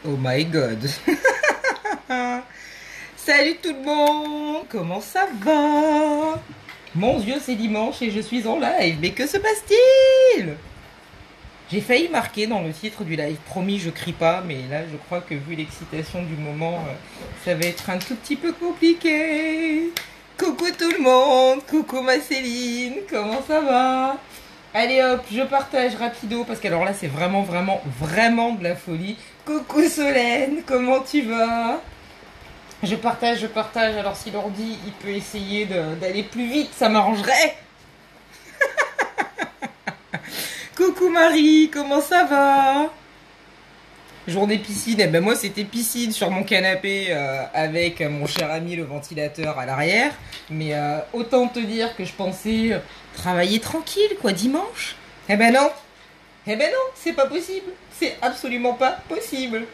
Oh my god. Salut tout le monde. Comment ça va? Mon Dieu, c'est dimanche et je suis en live. Mais que se passe-t-il? J'ai failli marquer dans le titre du live. Promis, je crie pas. Mais là, je crois que vu l'excitation du moment, ça va être un tout petit peu compliqué. Coucou tout le monde. Coucou ma Céline. Comment ça va? Allez hop, je partage rapido parce qu'alors là c'est vraiment de la folie. Coucou Solène, comment tu vas? Je partage, je partage. Alors si l'ordi il peut essayer d'aller plus vite, ça m'arrangerait. Coucou Marie, comment ça va? Journée piscine, eh ben moi c'était piscine sur mon canapé avec mon cher ami le ventilateur à l'arrière. Mais autant te dire que je pensais travailler tranquille quoi dimanche. Eh ben non, c'est pas possible. C'est absolument pas possible.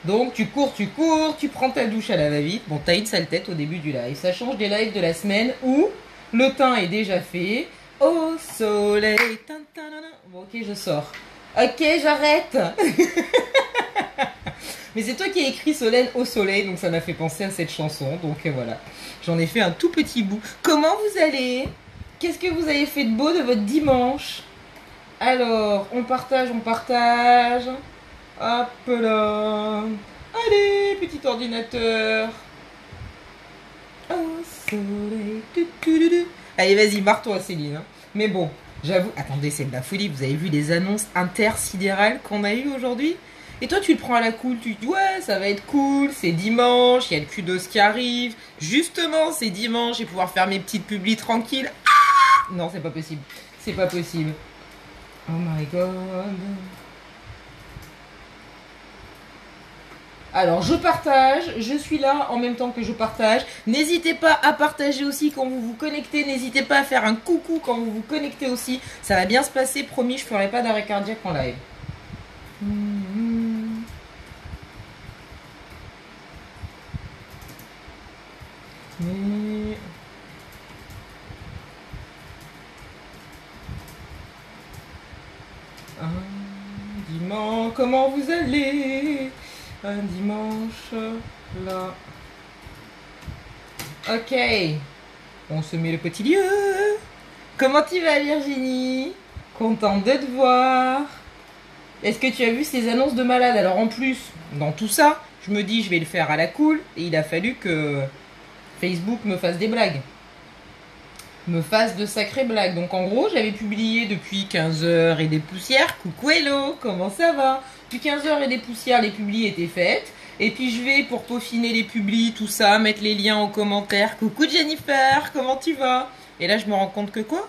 Donc tu cours, tu prends ta douche à la va-vite. Bon, t'as une sale tête au début du live. Ça change des lives de la semaine où le teint est déjà fait. Au soleil. Bon, ok, je sors. Ok, j'arrête. Mais c'est toi qui as écrit Solène au soleil, donc ça m'a fait penser à cette chanson. Donc voilà, j'en ai fait un tout petit bout. Comment vous allez? Qu'est-ce que vous avez fait de beau de votre dimanche? Alors, on partage, on partage. Hop là. Allez, petit ordinateur. Au soleil. Allez, vas-y, marre-toi, Céline. Mais bon, j'avoue. Attendez, c'est de la folie. Vous avez vu les annonces intersidérales qu'on a eues aujourd'hui? Et toi, tu le prends à la cool. Tu te dis, ouais, ça va être cool. C'est dimanche. Il y a le Q2 qui arrive. Justement, c'est dimanche. Je vais pouvoir faire mes petites publis tranquilles. Ah non, c'est pas possible. C'est pas possible. Oh my god. Alors, je partage, je suis là en même temps que je partage. N'hésitez pas à partager aussi quand vous vous connectez. N'hésitez pas à faire un coucou quand vous vous connectez aussi. Ça va bien se passer, promis, je ferai pas d'arrêt cardiaque en live. Mais... un dimanche, comment vous allez? Un dimanche, là. Ok. On se met le petit lieu. Comment tu vas Virginie? Contente de te voir. Est-ce que tu as vu ces annonces de malade? Alors en plus, dans tout ça, je me dis je vais le faire à la cool. Et il a fallu que Facebook me fasse des blagues. Me fasse de sacrées blagues. Donc en gros, j'avais publié depuis 15 heures et des poussières. Coucou hello, comment ça va? Depuis 15 heures et des poussières, les publis étaient faites. Et puis je vais, pour peaufiner les publis, tout ça, mettre les liens en commentaire. Coucou Jennifer, comment tu vas? Et là, je me rends compte que quoi?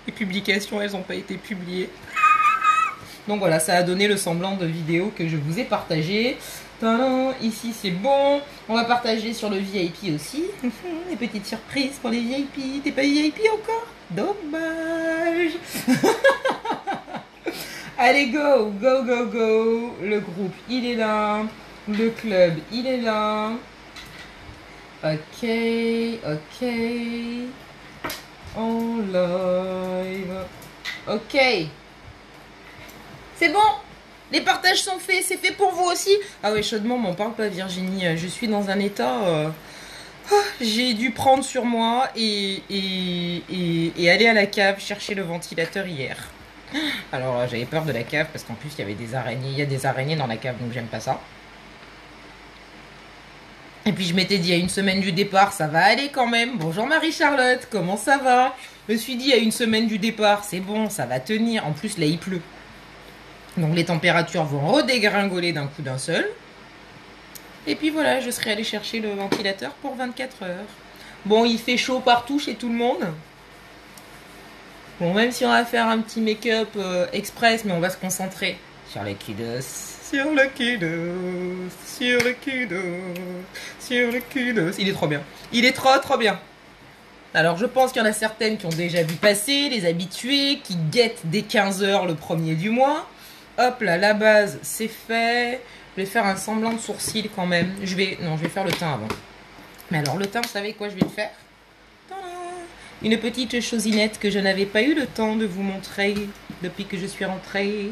Les publications, elles n'ont pas été publiées. Donc voilà, ça a donné le semblant de vidéo que je vous ai partagé. Tadam, ici c'est bon. On va partager sur le VIP aussi. Des petites surprises pour les VIP. T'es pas VIP encore? Dommage. Allez, go, go, go, go. Le groupe, il est là. Le club, il est là. Ok, ok. En live. Ok. C'est bon, les partages sont faits, c'est fait pour vous aussi. Ah ouais, chaudement, m'en parle pas Virginie, je suis dans un état... j'ai dû prendre sur moi et aller à la cave chercher le ventilateur hier. Alors j'avais peur de la cave parce qu'en plus il y avait des araignées, il y a des araignées dans la cave donc j'aime pas ça. Et puis je m'étais dit à une semaine du départ, ça va aller quand même. Bonjour Marie-Charlotte, comment ça va? Je me suis dit à une semaine du départ, c'est bon, ça va tenir. En plus là il pleut. Donc les températures vont redégringoler d'un coup d'un seul. Et puis voilà, je serai allée chercher le ventilateur pour 24 heures. Bon, il fait chaud partout chez tout le monde. Bon, même si on va faire un petit make-up express, mais on va se concentrer sur les kiddos. Sur le kiddos, sur le kiddos, sur le kiddos. Il est trop bien. Il est trop bien. Alors je pense qu'il y en a certaines qui ont déjà vu passer, les habitués, qui guettent dès 15 heures le premier du mois. Hop là, la base, c'est fait. Je vais faire un semblant de sourcil quand même. Je vais faire le teint avant. Mais alors, le teint, vous savez quoi je vais le faire? Tadam. une petite chosinette que je n'avais pas eu le temps de vous montrer depuis que je suis rentrée.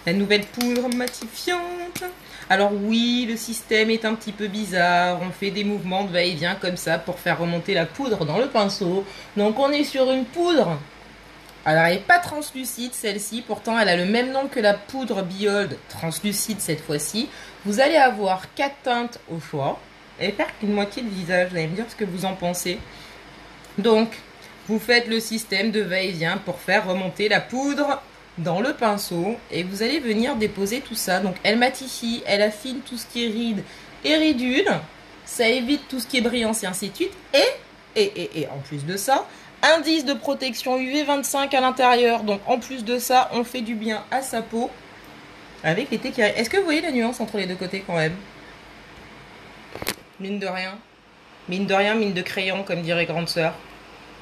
La nouvelle poudre matifiante. Alors oui, le système est un petit peu bizarre. On fait des mouvements de va-et-vient comme ça pour faire remonter la poudre dans le pinceau. Donc on est sur une poudre. Alors elle n'est pas translucide celle-ci. Pourtant elle a le même nom que la poudre Biold translucide cette fois-ci. Vous allez avoir 4 teintes au choix. Et faire qu'une moitié de visage. Vous allez me dire ce que vous en pensez. Donc, vous faites le système de va-et-vient pour faire remonter la poudre dans le pinceau. Et vous allez venir déposer tout ça. Donc, elle matifie, elle affine tout ce qui est rides et ridules. Ça évite tout ce qui est brillance et ainsi de suite. Et en plus de ça, indice de protection UV 25 à l'intérieur. Donc, en plus de ça, on fait du bien à sa peau. Avec l'été qui arrive. Est-ce que vous voyez la nuance entre les deux côtés quand même? Mine de rien. Mine de rien, mine de crayon, comme dirait grande sœur.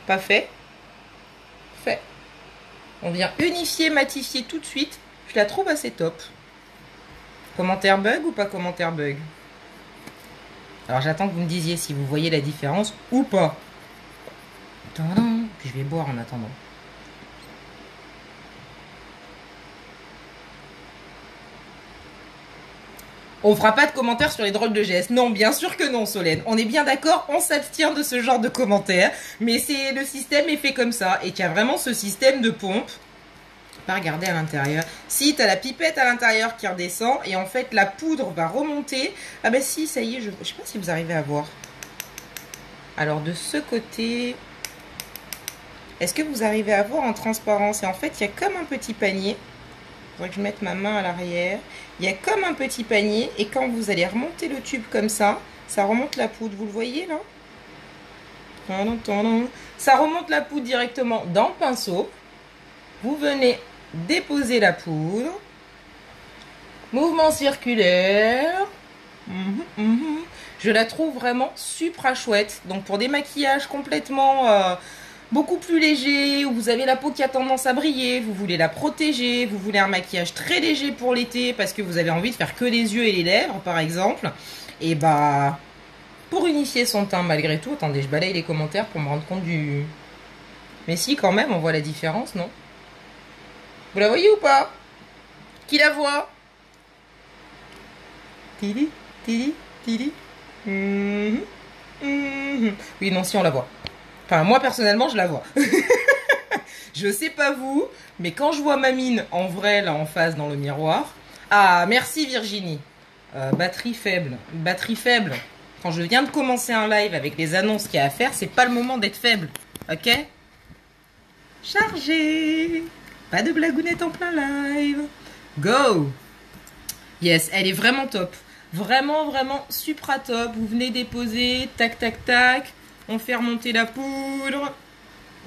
Pas fait. Fait. On vient unifier, matifier tout de suite. Je la trouve assez top. Commentaire bug ou pas commentaire bug? Alors j'attends que vous me disiez si vous voyez la différence ou pas. Puis je vais boire en attendant. On fera pas de commentaires sur les drôles de gestes. Non, bien sûr que non, Solène. On est bien d'accord, on s'abstient de ce genre de commentaires. Mais c'est le système est fait comme ça. Et qu'il y a vraiment ce système de pompe. Pas regarder à l'intérieur. Si, tu as la pipette à l'intérieur qui redescend. Et en fait, la poudre va remonter. Ah ben si, ça y est, je sais pas si vous arrivez à voir. Alors, de ce côté... Est-ce que vous arrivez à voir en transparence? Et en fait, il y a comme un petit panier. Il faudrait que je mette ma main à l'arrière. Il y a comme un petit panier. Et quand vous allez remonter le tube comme ça remonte la poudre. Vous le voyez là? Ça remonte la poudre directement dans le pinceau. Vous venez déposer la poudre. Mouvement circulaire. Je la trouve vraiment super chouette. Donc pour des maquillages complètement... beaucoup plus léger, où vous avez la peau qui a tendance à briller, vous voulez la protéger, vous voulez un maquillage très léger pour l'été parce que vous avez envie de faire que les yeux et les lèvres par exemple, et bah pour unifier son teint malgré tout, attendez je balaye les commentaires pour me rendre compte du... Mais si quand même on voit la différence, non? Vous la voyez ou pas? Qui la voit? Tili, tili, tili. Oui non si on la voit. Enfin, moi, personnellement, je la vois. Je sais pas vous, mais quand je vois ma mine en vrai, là, en face, dans le miroir... Ah, merci Virginie. Batterie faible. Batterie faible. Quand je viens de commencer un live avec les annonces qu'il y a à faire, c'est pas le moment d'être faible. Ok? Chargé. Pas de blagounette en plein live. Go. Yes, elle est vraiment top. Vraiment, vraiment supra top. Vous venez déposer, tac, tac, tac. On fait remonter la poudre.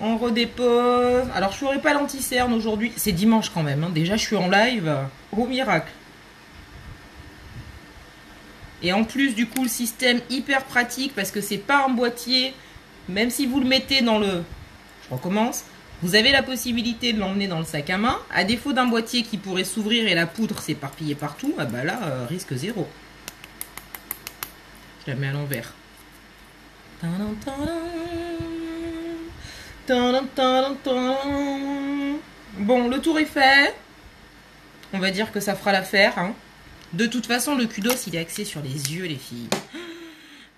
On redépose. Alors, je ferai pas l'anti-cerne aujourd'hui. C'est dimanche quand même. Hein. Déjà, je suis en live. Au miracle. Et en plus, du coup, le système hyper pratique parce que c'est pas un boîtier. Même si vous le mettez dans le... Je recommence. Vous avez la possibilité de l'emmener dans le sac à main. À défaut d'un boîtier qui pourrait s'ouvrir et la poudre s'éparpiller partout, ah bah là, risque zéro. Je la mets à l'envers. Bon, le tour est fait. On va dire que ça fera l'affaire. Hein. De toute façon, le kudos, il est axé sur les yeux, les filles.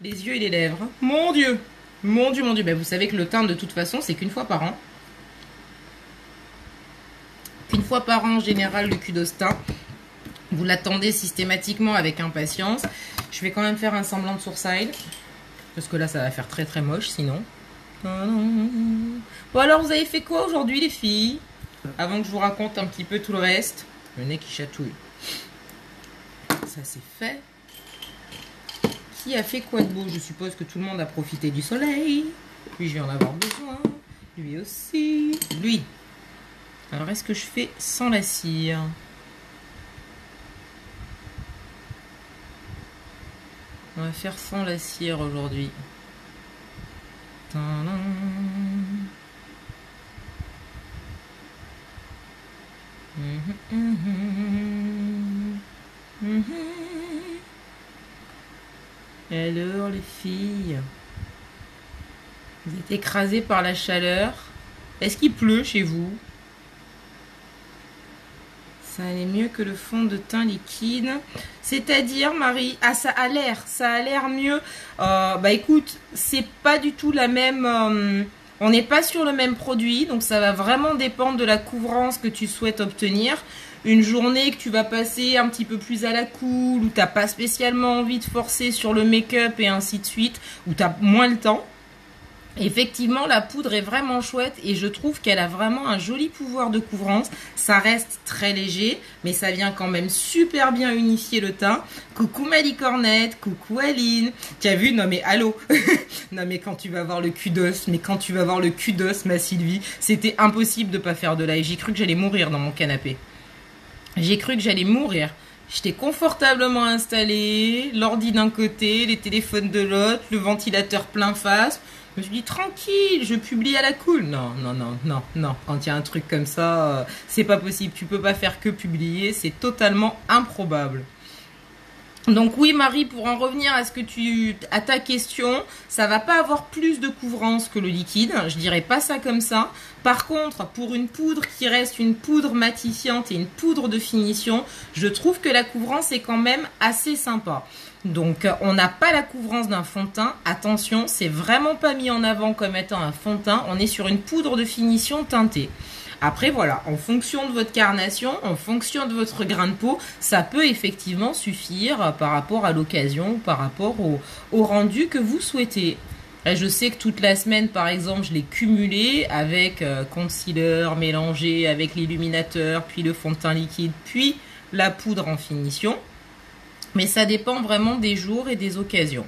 Les yeux et les lèvres. Mon Dieu. Mon Dieu, mon Dieu. Ben, vous savez que le teint, de toute façon, c'est qu'une fois par an. Une fois par an, en général, le kudos teint. Vous l'attendez systématiquement avec impatience. Je vais quand même faire un semblant de sourcil. Parce que là, ça va faire très très moche sinon. Bon alors, vous avez fait quoi aujourd'hui les filles? Avant que je vous raconte un petit peu tout le reste. Le nez qui chatouille. Ça c'est fait. Qui a fait quoi de beau? Je suppose que tout le monde a profité du soleil. Lui, je vais en avoir besoin. Lui aussi. Lui. Alors, est-ce que je fais sans la cire? On va faire sans la cire aujourd'hui. Alors les filles, Vous êtes écrasé par la chaleur. Est-ce qu'il pleut chez vous? Ça allait mieux que le fond de teint liquide. C'est-à-dire, Marie, ah, ça a l'air mieux. Bah écoute, c'est pas du tout la même... on n'est pas sur le même produit, donc ça va vraiment dépendre de la couvrance que tu souhaites obtenir. Une journée que tu vas passer un petit peu plus à la cool, où t'as pas spécialement envie de forcer sur le make-up et ainsi de suite, où t'as moins le temps. Effectivement, la poudre est vraiment chouette et je trouve qu'elle a vraiment un joli pouvoir de couvrance. Ça reste très léger, mais ça vient quand même super bien unifier le teint. Coucou Malicornette, coucou Aline. Tu as vu? Non mais allô. Non mais quand tu vas voir le kudos, ma Sylvie, c'était impossible de pas faire de live. J'ai cru que j'allais mourir dans mon canapé. J'ai cru que j'allais mourir. J'étais confortablement installée, l'ordi d'un côté, les téléphones de l'autre, le ventilateur plein face. Je me suis dit, tranquille, je publie à la cool. Non. Quand il y a un truc comme ça, c'est pas possible. Tu peux pas faire que publier, c'est totalement improbable. Donc oui, Marie, pour en revenir à ta question, ça va pas avoir plus de couvrance que le liquide. Je dirais pas ça comme ça. Par contre, pour une poudre qui reste une poudre matifiante et une poudre de finition, je trouve que la couvrance est quand même assez sympa. Donc, on n'a pas la couvrance d'un fond de teint. Attention, c'est vraiment pas mis en avant comme étant un fond de teint. On est sur une poudre de finition teintée. Après, voilà, en fonction de votre carnation, en fonction de votre grain de peau, ça peut effectivement suffire par rapport à l'occasion, par rapport au rendu que vous souhaitez. Là, je sais que toute la semaine, par exemple, je l'ai cumulé avec concealer mélangé avec l'illuminateur, puis le fond de teint liquide, puis la poudre en finition. Mais ça dépend vraiment des jours et des occasions.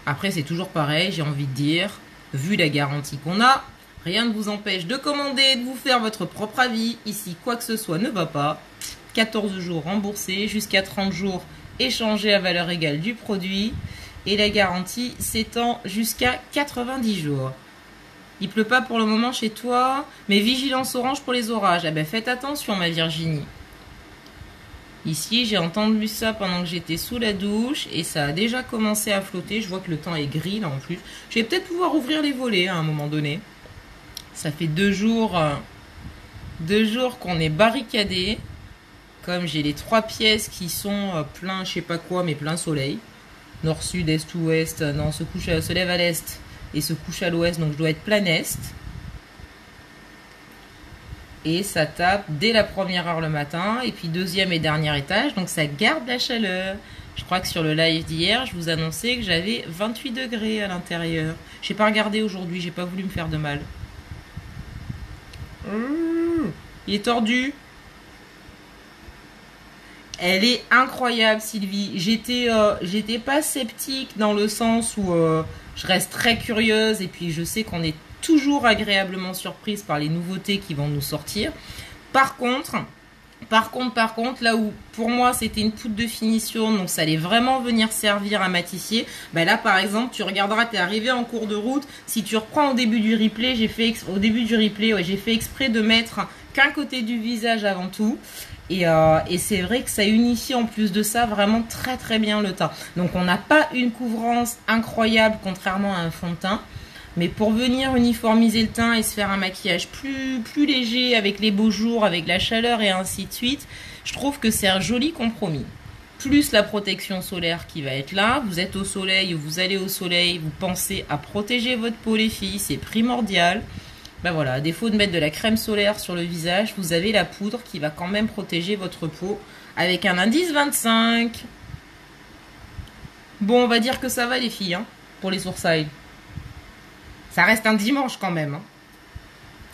Après, c'est toujours pareil, j'ai envie de dire, vu la garantie qu'on a, rien ne vous empêche de commander, de vous faire votre propre avis. Ici, quoi que ce soit ne va pas. 14 jours remboursés, jusqu'à 30 jours échangés à valeur égale du produit. Et la garantie s'étend jusqu'à 90 jours. Il pleut pas pour le moment chez toi, mais vigilance orange pour les orages. Eh ben, faites attention, ma Virginie. Ici, j'ai entendu ça pendant que j'étais sous la douche et ça a déjà commencé à flotter. Je vois que le temps est gris là en plus. Je vais peut-être pouvoir ouvrir les volets à un moment donné. Ça fait 2 jours qu'on est barricadé. Comme j'ai les 3 pièces qui sont plein, je sais pas quoi, mais plein soleil. Nord, sud, est, ouest. Non, se lève à l'est et se couche à l'ouest. Donc je dois être plein est. Et ça tape dès la première heure le matin. Et puis deuxième et dernier étage. Donc ça garde la chaleur. Je crois que sur le live d'hier, je vous annonçais que j'avais 28 degrés à l'intérieur. J'ai pas regardé aujourd'hui. J'ai pas voulu me faire de mal. Il est tordu. Elle est incroyable, Sylvie. J'étais pas sceptique dans le sens où je reste très curieuse et puis je sais qu'on est toujours agréablement surprise par les nouveautés qui vont nous sortir. Par contre, là où pour moi c'était une poudre de finition, donc ça allait vraiment venir servir à matifier, bah là par exemple tu regarderas, t'es arrivé en cours de route, si tu reprends au début du replay, j'ai fait exprès de mettre qu'un côté du visage avant tout. Et c'est vrai que ça unifie en plus de ça vraiment très très bien le teint. Donc on n'a pas une couvrance incroyable contrairement à un fond de teint. Mais pour venir uniformiser le teint et se faire un maquillage plus léger avec les beaux jours, avec la chaleur et ainsi de suite, je trouve que c'est un joli compromis. Plus la protection solaire qui va être là, vous êtes au soleil ou vous allez au soleil, vous pensez à protéger votre peau les filles, c'est primordial. Ben voilà, à défaut de mettre de la crème solaire sur le visage, vous avez la poudre qui va quand même protéger votre peau avec un indice 25. Bon, on va dire que ça va les filles, hein, pour les sourcils. Ça reste un dimanche quand même. Hein.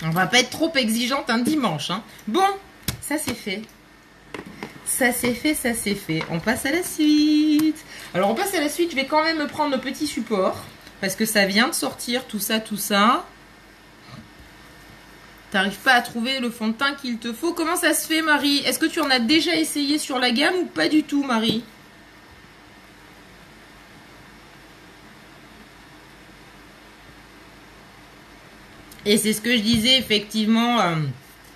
On va pas être trop exigeante un dimanche. Hein. Bon, ça c'est fait. Ça c'est fait. On passe à la suite. Alors on passe à la suite. Je vais quand même me prendre le petit support. Parce que ça vient de sortir, tout ça. T'arrives pas à trouver le fond de teint qu'il te faut. Comment ça se fait, Marie? Est-ce que tu en as déjà essayé sur la gamme ou pas du tout, Marie? Et c'est ce que je disais, effectivement,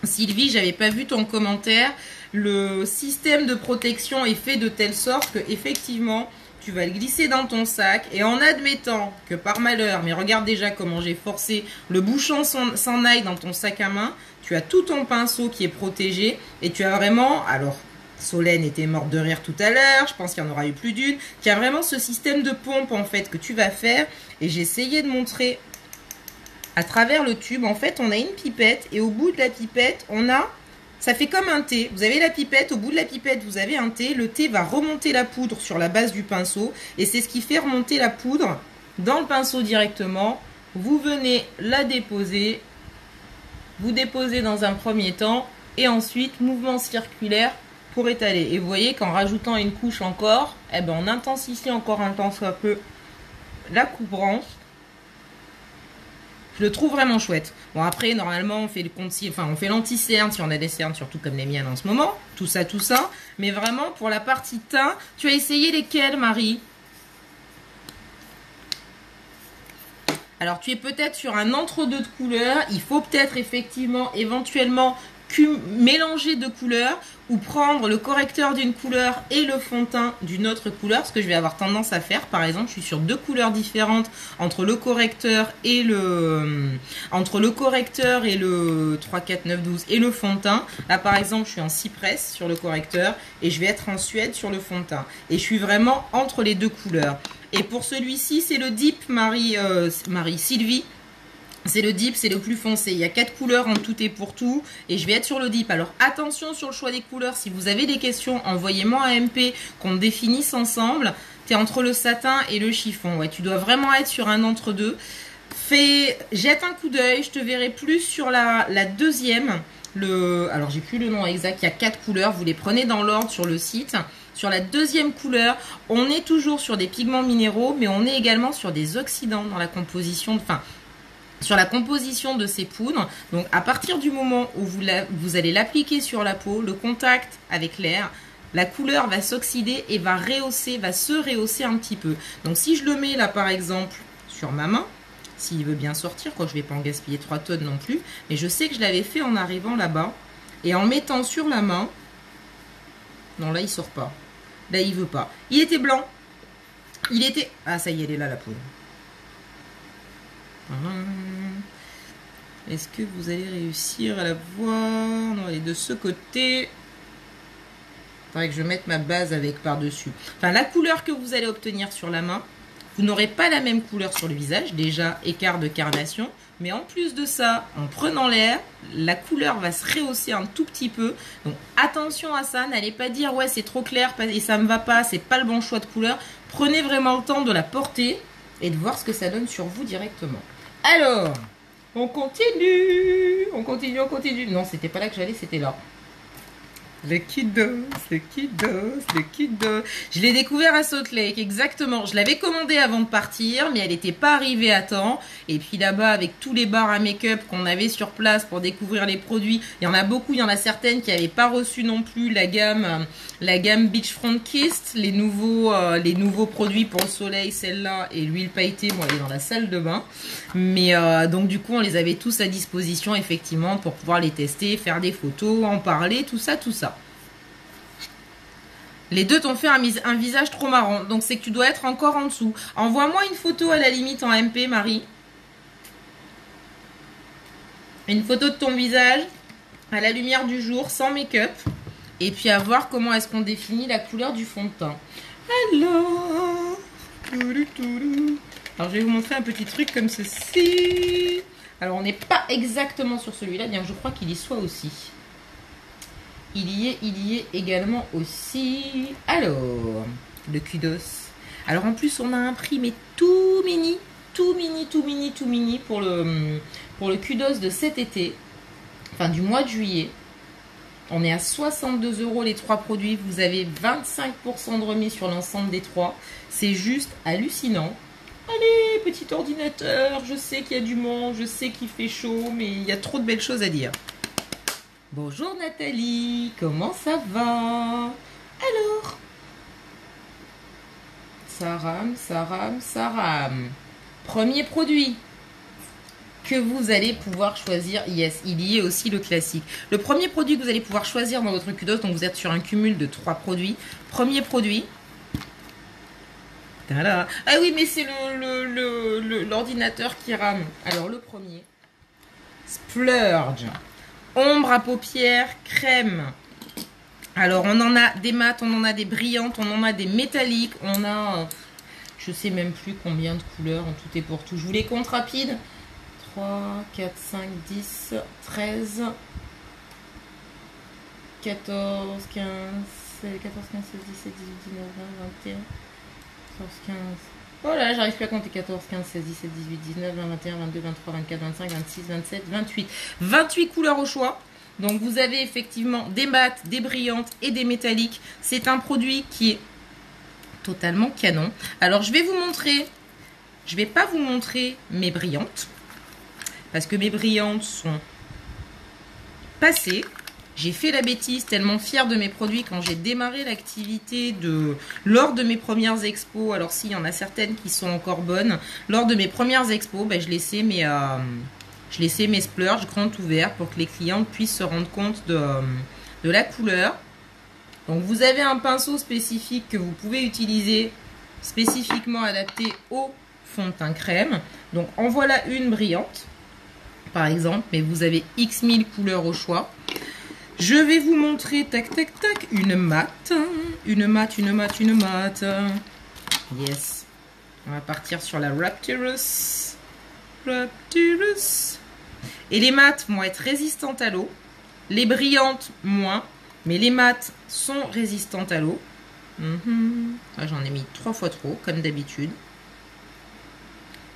Sylvie, j'avais pas vu ton commentaire. Le système de protection est fait de telle sorte que, effectivement, tu vas le glisser dans ton sac et en admettant que par malheur, mais regarde déjà comment j'ai forcé, le bouchon s'en aille dans ton sac à main, tu as tout ton pinceau qui est protégé et tu as vraiment, alors Solène était morte de rire tout à l'heure, je pense qu'il y en aura eu plus d'une, qui a vraiment ce système de pompe en fait que tu vas faire et j'ai essayé de montrer à travers le tube. En fait on a une pipette et au bout de la pipette on a, ça fait comme un thé, vous avez la pipette, au bout de la pipette vous avez un thé, le thé va remonter la poudre sur la base du pinceau et c'est ce qui fait remonter la poudre dans le pinceau directement. Vous venez la déposer, vous déposez dans un premier temps et ensuite mouvement circulaire pour étaler. Et vous voyez qu'en rajoutant une couche encore, eh ben on intensifie encore un tant soit peu la couperance. Je le trouve vraiment chouette. Bon après normalement on fait le concealer, enfin on fait l'anti-cerne si on a des cernes, surtout comme les miennes en ce moment. Tout ça. Mais vraiment pour la partie teint, tu as essayé lesquelles Marie? Alors tu es peut-être sur un entre-deux de couleurs, il faut peut-être effectivement éventuellement mélanger deux couleurs ou prendre le correcteur d'une couleur et le fond de teint d'une autre couleur, ce que je vais avoir tendance à faire. Par exemple, je suis sur deux couleurs différentes entre le correcteur et le 3, 4, 9, 12 et le fond de teint. Là par exemple, je suis en cypress sur le correcteur et je vais être en suède sur le fond de teint. Et je suis vraiment entre les deux couleurs. Et pour celui-ci, c'est le Deep Sylvie. C'est le Deep, c'est le plus foncé. Il y a 4 couleurs en tout et pour tout. Et je vais être sur le Deep. Alors attention sur le choix des couleurs. Si vous avez des questions, envoyez-moi un MP qu'on définisse ensemble. Tu es entre le satin et le chiffon. Ouais, tu dois vraiment être sur un entre-deux. Jette un coup d'œil. Je te verrai plus sur la deuxième. Alors j'ai plus le nom exact. Il y a 4 couleurs. Vous les prenez dans l'ordre sur le site. Sur la deuxième couleur, on est toujours sur des pigments minéraux, mais on est également sur des oxydants dans la composition, sur la composition de ces poudres. Donc à partir du moment où vous allez l'appliquer sur la peau, le contact avec l'air, la couleur va s'oxyder et va se rehausser un petit peu. Donc si je le mets là par exemple sur ma main, s'il veut bien sortir, quoi, je ne vais pas en gaspiller 3 tonnes non plus, mais je sais que je l'avais fait en arrivant là-bas, et en mettant sur la main, non là il sort pas. Là, il veut pas. Il était blanc. Ah, ça y est, elle est là, la poudre. Est-ce que vous allez réussir à la voir? Non, elle est de ce côté. Il faudrait que je mette ma base avec par-dessus. Enfin, la couleur que vous allez obtenir sur la main, vous n'aurez pas la même couleur sur le visage. Déjà, écart de carnation. Mais en plus de ça, en prenant l'air, la couleur va se rehausser un tout petit peu. Donc attention à ça, n'allez pas dire ouais c'est trop clair et ça me va pas, c'est pas le bon choix de couleur. Prenez vraiment le temps de la porter et de voir ce que ça donne sur vous directement. Alors, on continue. Non, c'était pas là que j'allais, c'était là. Le Kiddos. Je l'ai découvert à Salt Lake, exactement. Je l'avais commandé avant de partir, mais elle n'était pas arrivée à temps. Et puis là-bas, avec tous les bars à make-up qu'on avait sur place pour découvrir les produits, il y en a beaucoup, il y en a certaines qui n'avaient pas reçu non plus la gamme Beachfront Kissed, les nouveaux produits pour le soleil, celle-là, et l'huile pailletée, moi, elle est dans la salle de bain. Mais donc du coup, on les avait tous à disposition, effectivement, pour pouvoir les tester, faire des photos, en parler, tout ça. Les deux t'ont fait un visage trop marrant. Donc c'est que tu dois être encore en dessous. Envoie-moi une photo à la limite en MP, Marie. Une photo de ton visage à la lumière du jour, sans make-up. Et puis à voir comment est-ce qu'on définit la couleur du fond de teint. Alors, je vais vous montrer un petit truc comme ceci. Alors on n'est pas exactement sur celui-là, bien que je crois qu'il y soit aussi. Il y est également aussi. Alors, le Kudos. Alors en plus on a un prix mais tout mini pour le Kudos de cet été, enfin du mois de juillet. On est à 62 € les 3 produits. Vous avez 25% de remise sur l'ensemble des 3. C'est juste hallucinant. Allez, petit ordinateur, je sais qu'il y a du monde, je sais qu'il fait chaud, mais il y a trop de belles choses à dire. Bonjour Nathalie, comment ça va? Alors, ça rame. Premier produit que vous allez pouvoir choisir. Yes, il y est aussi le classique. Le premier produit que vous allez pouvoir choisir dans votre Kudos, donc vous êtes sur un cumul de 3 produits. Premier produit, Tada. Ah oui, mais c'est l'ordinateur qui rame. Alors, le premier. Splurge. Ombre à paupières, crème. Alors, on en a des mates, on en a des brillantes, on en a des métalliques. On a, je sais même plus combien de couleurs en tout et pour tout. Je vous les compte rapides. 3, 4, 5, 10, 13, 14, 15, 14, 15, 16, 17, 18, 19, 20, 21, 14, 15. Voilà, j'arrive plus à compter. 14, 15, 16, 17, 18, 19, 20, 21, 22, 23, 24, 25, 26, 27, 28. 28 couleurs au choix. Donc vous avez effectivement des mates, des brillantes et des métalliques. C'est un produit qui est totalement canon. Alors je vais vous montrer, je vais pas vous montrer mes brillantes. Parce que mes brillantes sont passées. J'ai fait la bêtise, tellement fière de mes produits quand j'ai démarré l'activité lors de mes premières expos. Alors s'il y en a certaines qui sont encore bonnes. Lors de mes premières expos, ben, je laissais mes splurges grands ouverts pour que les clients puissent se rendre compte de la couleur. Donc vous avez un pinceau spécifique que vous pouvez utiliser, spécifiquement adapté au fond de teint crème. Donc en voilà une brillante, par exemple, mais vous avez X 1000 couleurs au choix. Je vais vous montrer, tac, tac, tac, une mate. Une mate. Yes. On va partir sur la Rapturous. Et les mates vont être résistantes à l'eau. Les brillantes, moins. Mais les mates sont résistantes à l'eau. J'en ai mis 3 fois trop, comme d'habitude.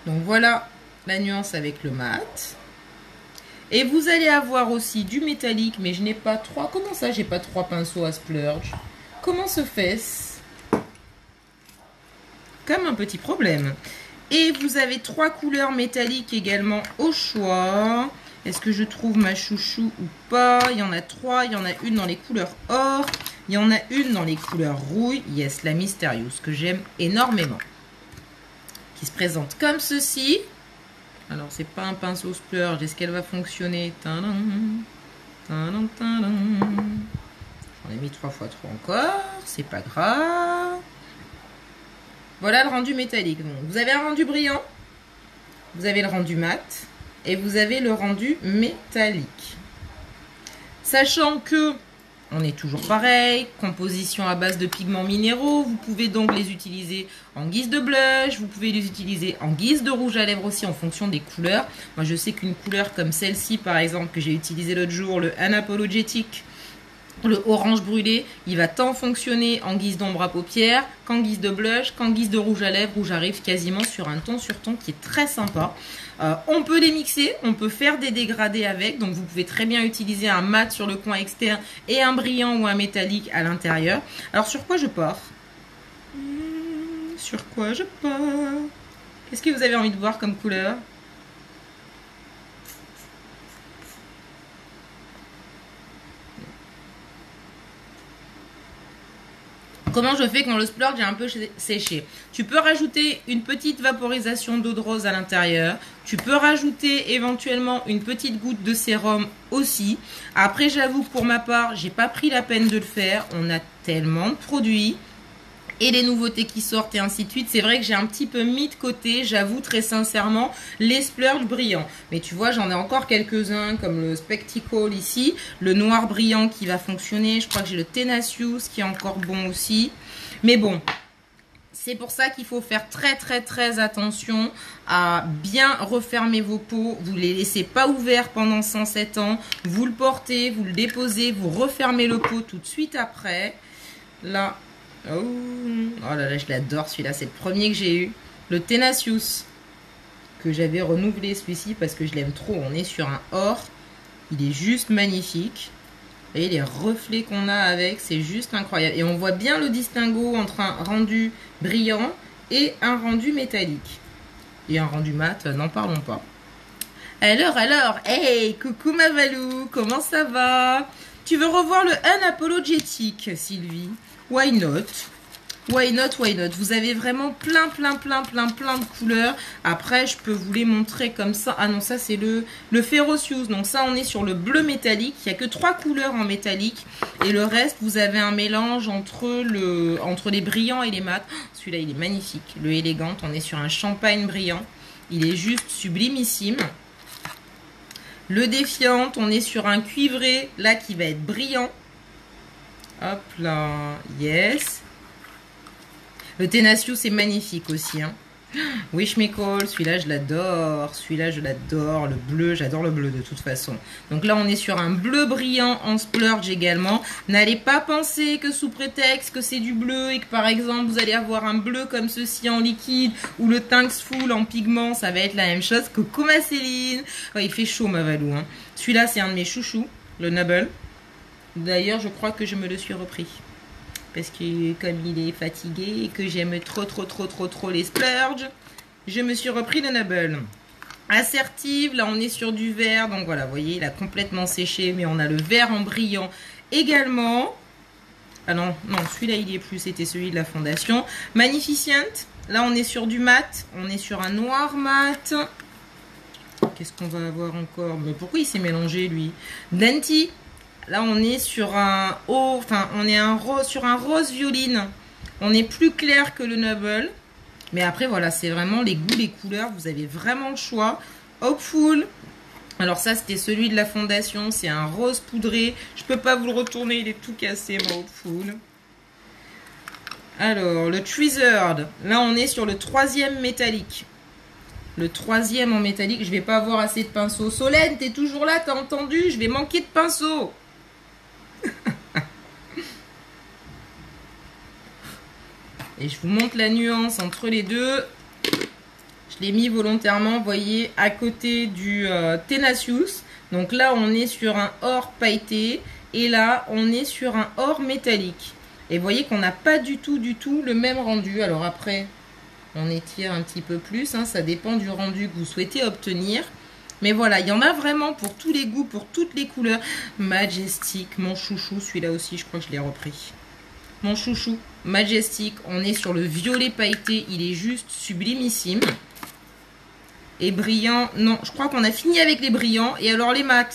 Donc voilà la nuance avec le mat. Et vous allez avoir aussi du métallique, mais je n'ai pas 3. Comment ça, j'ai pas 3 pinceaux à splurge? Comment se fait-ce? Comme un petit problème. Et vous avez 3 couleurs métalliques également au choix. Est-ce que je trouve ma chouchou ou pas? Il y en a 3. Il y en a une dans les couleurs or. Il y en a une dans les couleurs rouille. Yes, la Mysterious, que j'aime énormément. Qui se présente comme ceci. Alors, c'est pas un pinceau splurge. Est-ce qu'elle va fonctionner? J'en ai mis 3 fois trop encore. C'est pas grave. Voilà le rendu métallique. Donc, vous avez un rendu brillant. Vous avez le rendu mat. Et vous avez le rendu métallique. Sachant que on est toujours pareil, composition à base de pigments minéraux, vous pouvez donc les utiliser en guise de blush, vous pouvez les utiliser en guise de rouge à lèvres aussi en fonction des couleurs. Moi je sais qu'une couleur comme celle-ci par exemple que j'ai utilisé l'autre jour, le Unapologetic, le orange brûlé, il va tant fonctionner en guise d'ombre à paupières qu'en guise de blush, qu'en guise de rouge à lèvres où j'arrive quasiment sur un ton sur ton qui est très sympa. On peut les mixer, on peut faire des dégradés avec, donc vous pouvez très bien utiliser un mat sur le coin externe et un brillant ou un métallique à l'intérieur. Alors sur quoi je pars? Sur quoi je pars? Qu'est-ce que vous avez envie de voir comme couleur? Comment je fais quand le splurge est un peu séché? Tu peux rajouter une petite vaporisation d'eau de rose à l'intérieur. Tu peux rajouter éventuellement une petite goutte de sérum aussi. Après, j'avoue que pour ma part, j'ai pas pris la peine de le faire. On a tellement de produits et les nouveautés qui sortent et ainsi de suite. C'est vrai que j'ai un petit peu mis de côté, j'avoue très sincèrement, les splurges brillants. Mais tu vois, j'en ai encore quelques-uns comme le Spectacle ici, le noir brillant qui va fonctionner. Je crois que j'ai le Tenacious qui est encore bon aussi. Mais bon, c'est pour ça qu'il faut faire très attention à bien refermer vos pots. Vous ne les laissez pas ouverts pendant 107 ans. Vous le portez, vous le déposez, vous refermez le pot tout de suite après. Là. Oh là là, je l'adore celui-là, c'est le premier que j'ai eu. Le Tenacious, que j'avais renouvelé celui-ci parce que je l'aime trop. On est sur un or, il est juste magnifique. Vous voyez les reflets qu'on a avec, c'est juste incroyable. Et on voit bien le distinguo entre un rendu brillant et un rendu métallique. Et un rendu mat, n'en parlons pas. Alors, hey, coucou ma Valou, comment ça va? Tu veux revoir le Unapologetic, Sylvie? Why not? Why not, why not. Vous avez vraiment plein de couleurs. Après, je peux vous les montrer comme ça. Ah non, ça c'est le Ferocious. Donc ça, on est sur le bleu métallique. Il n'y a que 3 couleurs en métallique. Et le reste, vous avez un mélange entre les brillants et les mats. Celui-là, il est magnifique. Le élégant, on est sur un champagne brillant. Il est juste sublimissime. Le défiant, on est sur un cuivré, là, qui va être brillant. Hop là, yes. Le Tenacious, c'est magnifique aussi. Hein. Wish Me Call, celui-là, je l'adore. Celui-là, je l'adore. Le bleu, j'adore le bleu de toute façon. Donc là, on est sur un bleu brillant en splurge également. N'allez pas penser que sous prétexte que c'est du bleu et que par exemple, vous allez avoir un bleu comme ceci en liquide ou le Thanksful en pigment, ça va être la même chose. Coucou ma Céline. Oh, il fait chaud ma Valou. Hein. Celui-là, c'est un de mes chouchous, le Noble. D'ailleurs, je crois que je me le suis repris. Parce que comme il est fatigué et que j'aime trop les splurges, je me suis repris le Noble. Assertive, là on est sur du vert, donc voilà, vous voyez, il a complètement séché, mais on a le vert en brillant également. Ah non, celui-là il y est plus, c'était celui de la fondation. Magnificent, là on est sur du mat, on est sur un noir mat. Qu'est-ce qu'on va avoir encore? Mais pourquoi il s'est mélangé lui? Dainty. Là, on est sur un sur un rose violine. On est plus clair que le Noble. Mais après, voilà, c'est vraiment les goûts, les couleurs. Vous avez vraiment le choix. Hopeful. Alors ça, c'était celui de la fondation. C'est un rose poudré. Je peux pas vous le retourner. Il est tout cassé, mon Hopeful. Alors, le Treasured. Là, on est sur le 3e métallique. Le 3e en métallique. Je vais pas avoir assez de pinceaux. Solène, t'es toujours là, t'as entendu? Je vais manquer de pinceaux. Et je vous montre la nuance entre les deux. Je l'ai mis volontairement, vous voyez, à côté du Tenacious. Donc là, on est sur un or pailleté. Et là, on est sur un or métallique. Et vous voyez qu'on n'a pas du tout le même rendu. Alors après, on étire un petit peu plus. Hein, ça dépend du rendu que vous souhaitez obtenir. Mais voilà, il y en a vraiment pour tous les goûts, pour toutes les couleurs. Majestic, mon chouchou, celui-là aussi, je crois que je l'ai repris. Mon chouchou, Majestic, on est sur le violet pailleté, il est juste sublimissime. Et brillant, non, je crois qu'on a fini avec les brillants. Et alors les mats,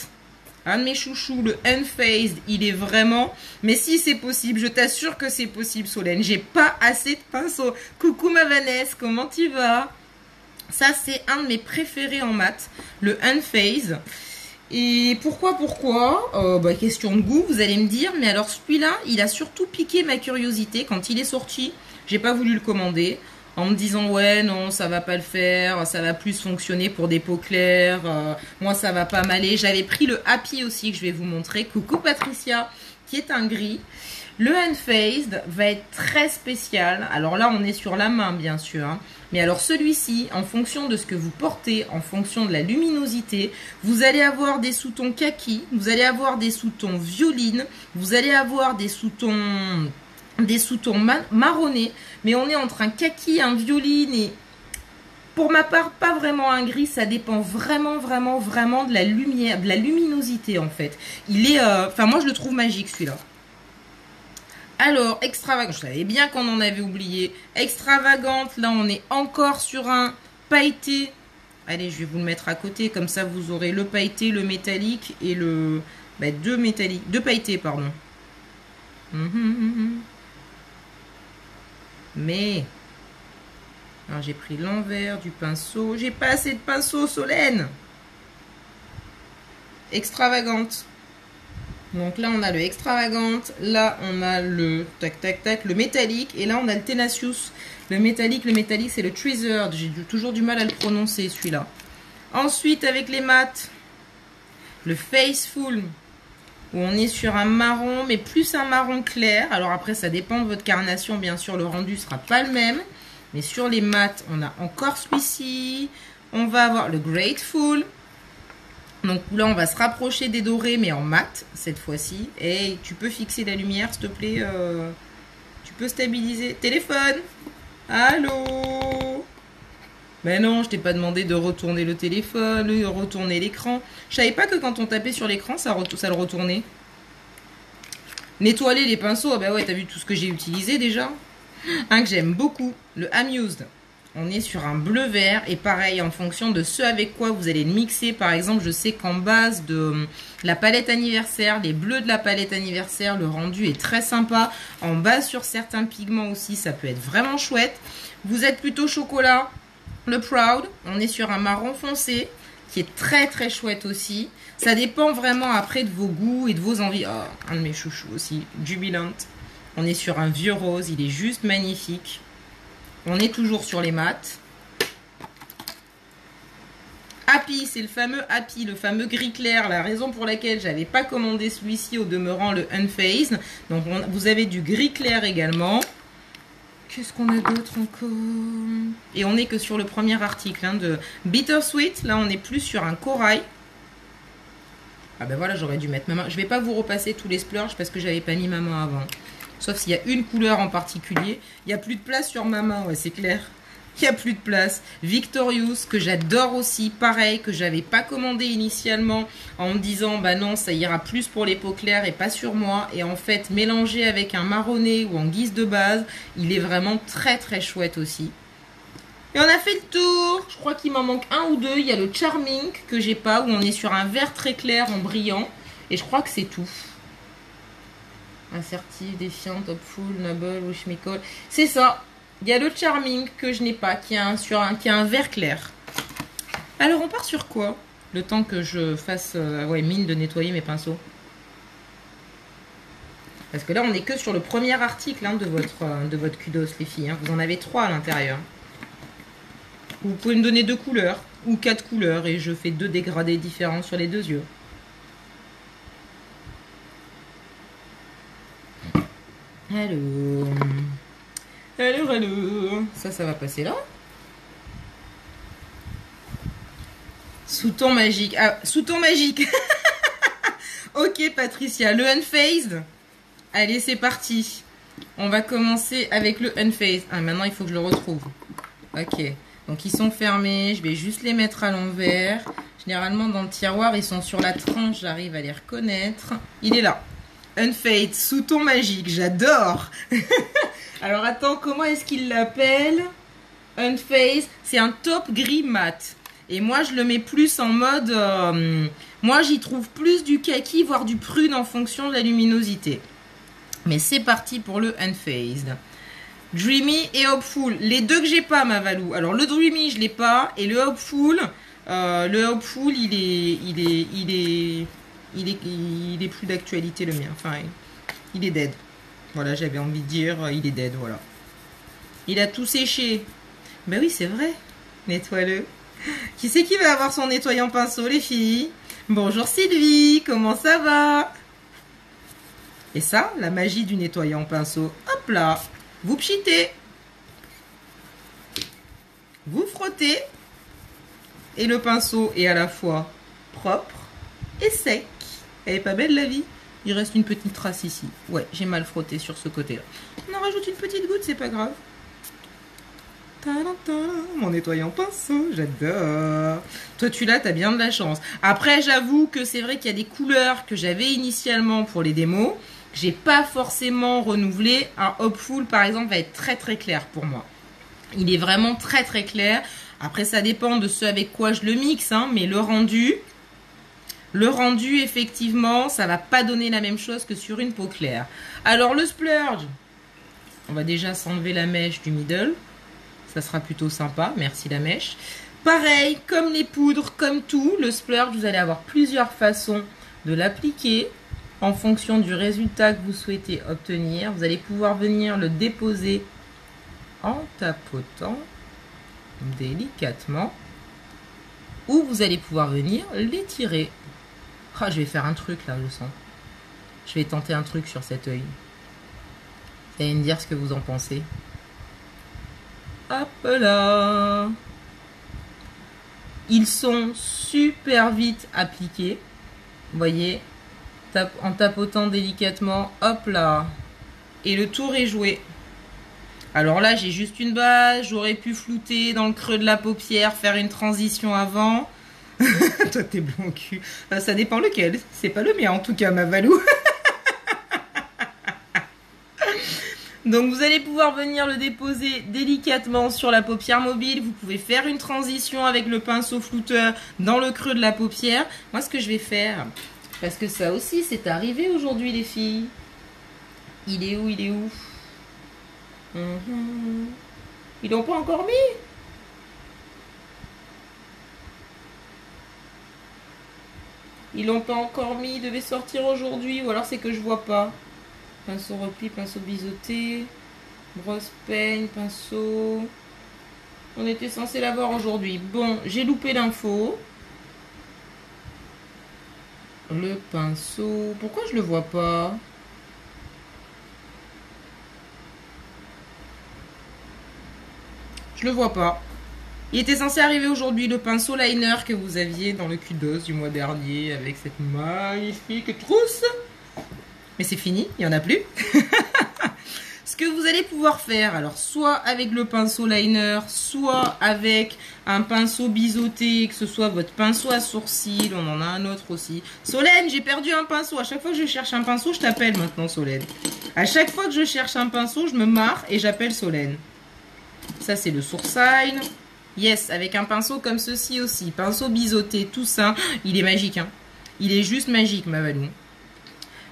un de mes chouchous, le Unfazed, il est vraiment... Mais si c'est possible, je t'assure que c'est possible Solène, j'ai pas assez de pinceaux. Coucou ma Vanessa, comment tu vas? Ça, c'est un de mes préférés en mat, le Unfazed. Et pourquoi question de goût, vous allez me dire. Mais alors, celui-là, il a surtout piqué ma curiosité quand il est sorti. J'ai pas voulu le commander en me disant, ouais, non, ça va pas le faire. Ça va plus fonctionner pour des peaux claires. Moi, ça va pas m'aller. J'avais pris le Happy aussi, que je vais vous montrer. Coucou Patricia, qui est un gris. Le Unfazed va être très spécial. Alors là, on est sur la main, bien sûr. Hein. Mais alors celui-ci, en fonction de ce que vous portez, en fonction de la luminosité, vous allez avoir des sous-tons kaki, vous allez avoir des sous-tons violine, vous allez avoir des sous-tons marronnés. Mais on est entre un kaki, un violine et... Pour ma part, pas vraiment un gris, ça dépend vraiment de la lumière, de la luminosité en fait. Il est... moi je le trouve magique celui-là. Alors, extravagante, je savais bien qu'on en avait oublié. Extravagante, là on est encore sur un pailleté. Allez, je vais vous le mettre à côté, comme ça vous aurez le pailleté, le métallique et le... deux pailletés, pardon. Mais... Alors j'ai pris l'envers du pinceau. J'ai pas assez de pinceau, Solène. Extravagante. Donc là, on a le extravagante. Là, on a le le métallique. Et là, on a le Tenacious. Le métallique, c'est le Treasured. J'ai toujours du mal à le prononcer, celui-là. Ensuite, avec les mats, le Faceful, où on est sur un marron, mais plus un marron clair. Alors après, ça dépend de votre carnation. Bien sûr, le rendu ne sera pas le même. Mais sur les mats, on a encore celui-ci. On va avoir le Grateful. Donc là, on va se rapprocher des dorés, mais en mat, cette fois-ci. Et tu peux fixer la lumière, s'il te plaît. Tu peux stabiliser. Téléphone. Allô? Mais non, je t'ai pas demandé de retourner le téléphone, de retourner l'écran. Je savais pas que quand on tapait sur l'écran, ça le retournait. Nettoyer les pinceaux. Ah bah ouais, t'as vu tout ce que j'ai utilisé déjà? Un que j'aime beaucoup, le Amused. On est sur un bleu-vert et pareil, en fonction de ce avec quoi vous allez le mixer. Par exemple, je sais qu'en base de la palette anniversaire, les bleus de la palette anniversaire, le rendu est très sympa. En base sur certains pigments aussi, ça peut être vraiment chouette. Vous êtes plutôt chocolat, le Proud. On est sur un marron foncé qui est très très chouette aussi. Ça dépend vraiment après de vos goûts et de vos envies. Oh, un de mes chouchous aussi, Jubilant. On est sur un vieux rose, il est juste magnifique. On est toujours sur les mats. Happy, c'est le fameux Happy, le fameux gris clair. La raison pour laquelle j'avais pas commandé celui-ci au demeurant, le Unfazed. Donc vous avez du gris clair également. Qu'est-ce qu'on a d'autre encore? Et on n'est que sur le premier article hein, de Bittersweet. Là, on est plus sur un corail. Ah ben voilà, j'aurais dû mettre ma main. Je vais pas vous repasser tous les splurges parce que j'avais pas mis ma main avant. Sauf s'il y a une couleur en particulier. Il n'y a plus de place sur ma main, ouais, c'est clair. Il n'y a plus de place. Victorious, que j'adore aussi. Pareil, que j'avais pas commandé initialement en me disant, bah non, ça ira plus pour les peaux claires et pas sur moi. Et en fait, mélangé avec un marronné ou en guise de base, il est vraiment très très chouette aussi. Et on a fait le tour. Je crois qu'il m'en manque un ou deux. Il y a le Charming que j'ai pas, où on est sur un vert très clair en brillant. Et je crois que c'est tout. Assertive, défiante, hopeful, noble, wish me call. C'est ça. Il y a le Charming que je n'ai pas, qui a un vert clair. Alors on part sur quoi? Le temps que je fasse mine de nettoyer mes pinceaux. Parce que là on n'est que sur le premier article hein, de votre kudos les filles. Hein. Vous en avez 3 à l'intérieur. Vous pouvez me donner 2 couleurs ou 4 couleurs et je fais 2 dégradés différents sur les 2 yeux. Allô. Allô. Ça va passer là. Sous ton magique. Ah, sous ton magique. Ok, Patricia. Le Unfazed. Allez, c'est parti. On va commencer avec le Unfazed. Ah, maintenant, il faut que je le retrouve. Ok. Donc, ils sont fermés. Je vais juste les mettre à l'envers. Généralement, dans le tiroir, ils sont sur la tranche. J'arrive à les reconnaître. Il est là. Unfazed, sous ton magique. J'adore. Alors, attends, comment est-ce qu'il l'appelle? Unfazed, c'est un top gris mat. Et moi, je le mets plus en mode... moi, j'y trouve plus du kaki, voire du prune en fonction de la luminosité. Mais c'est parti pour le Unfazed. Dreamy et Hopeful. Les deux que j'ai pas, ma Valou. Alors, le Dreamy, je l'ai pas. Et le Hopeful, il est plus d'actualité, le mien. Enfin, il est dead. Voilà, j'avais envie de dire, il est dead, voilà. Il a tout séché. Ben oui, c'est vrai. Nettoie-le. Qui c'est qui va avoir son nettoyant pinceau, les filles? Bonjour Sylvie, comment ça va? Et ça, la magie du nettoyant pinceau. Hop là, vous pchitez. Vous frottez. Et le pinceau est à la fois propre et sec. Elle est pas belle la vie? Il reste une petite trace ici. Ouais, j'ai mal frotté sur ce côté-là. On en rajoute une petite goutte, c'est pas grave. Mon nettoyant pinceau, j'adore. Toi, tu l'as, t'as bien de la chance. Après, j'avoue que c'est vrai qu'il y a des couleurs que j'avais initialement pour les démos. J'ai pas forcément renouvelé. Un Hopeful, par exemple, va être très très clair pour moi. Il est vraiment très très clair. Après, ça dépend de ce avec quoi je le mixe, hein, mais le rendu, effectivement, ça va pas donner la même chose que sur une peau claire. Alors, le splurge, on va déjà s'enlever la mèche du middle. Ça sera plutôt sympa. Merci la mèche. Pareil, comme les poudres, comme tout, le splurge, vous allez avoir plusieurs façons de l'appliquer en fonction du résultat que vous souhaitez obtenir. Vous allez pouvoir venir le déposer en tapotant délicatement ou vous allez pouvoir venir l'étirer. Ah, je vais faire un truc là, je sens. Je vais tenter un truc sur cet œil. Vous allez me dire ce que vous en pensez. Hop là. Ils sont super vite appliqués. Vous voyez, en tapotant délicatement, hop là. Et le tour est joué. Alors là, j'ai juste une base. J'aurais pu flouter dans le creux de la paupière, faire une transition avant. Toi, t'es blond cul. Ça dépend lequel. C'est pas le mien, en tout cas, ma Valou. Donc vous allez pouvoir venir le déposer délicatement sur la paupière mobile. Vous pouvez faire une transition avec le pinceau flouteur dans le creux de la paupière. Moi ce que je vais faire, parce que ça aussi c'est arrivé aujourd'hui les filles. Il est où? Il est où? Ils l'ont pas encore mis? Ils l'ont pas encore mis, il devait sortir aujourd'hui, ou alors c'est que je vois pas. Pinceau repli, pinceau biseauté, brosse peigne, pinceau. On était censé l'avoir aujourd'hui. Bon, j'ai loupé l'info. Le pinceau. Pourquoi je le vois pas? Je le vois pas. Il était censé arriver aujourd'hui, le pinceau liner que vous aviez dans le Q2 du mois dernier avec cette magnifique trousse. Mais c'est fini, il n'y en a plus. Ce que vous allez pouvoir faire, alors soit avec le pinceau liner, soit avec un pinceau biseauté, que ce soit votre pinceau à sourcils, on en a un autre aussi. Solène, j'ai perdu un pinceau. À chaque fois que je cherche un pinceau, je t'appelle maintenant Solène. À chaque fois que je cherche un pinceau, je me marre et j'appelle Solène. Ça c'est le sourcil. Yes, avec un pinceau comme ceci aussi. Pinceau biseauté, tout ça. Il est magique, hein. Il est juste magique, ma Valou.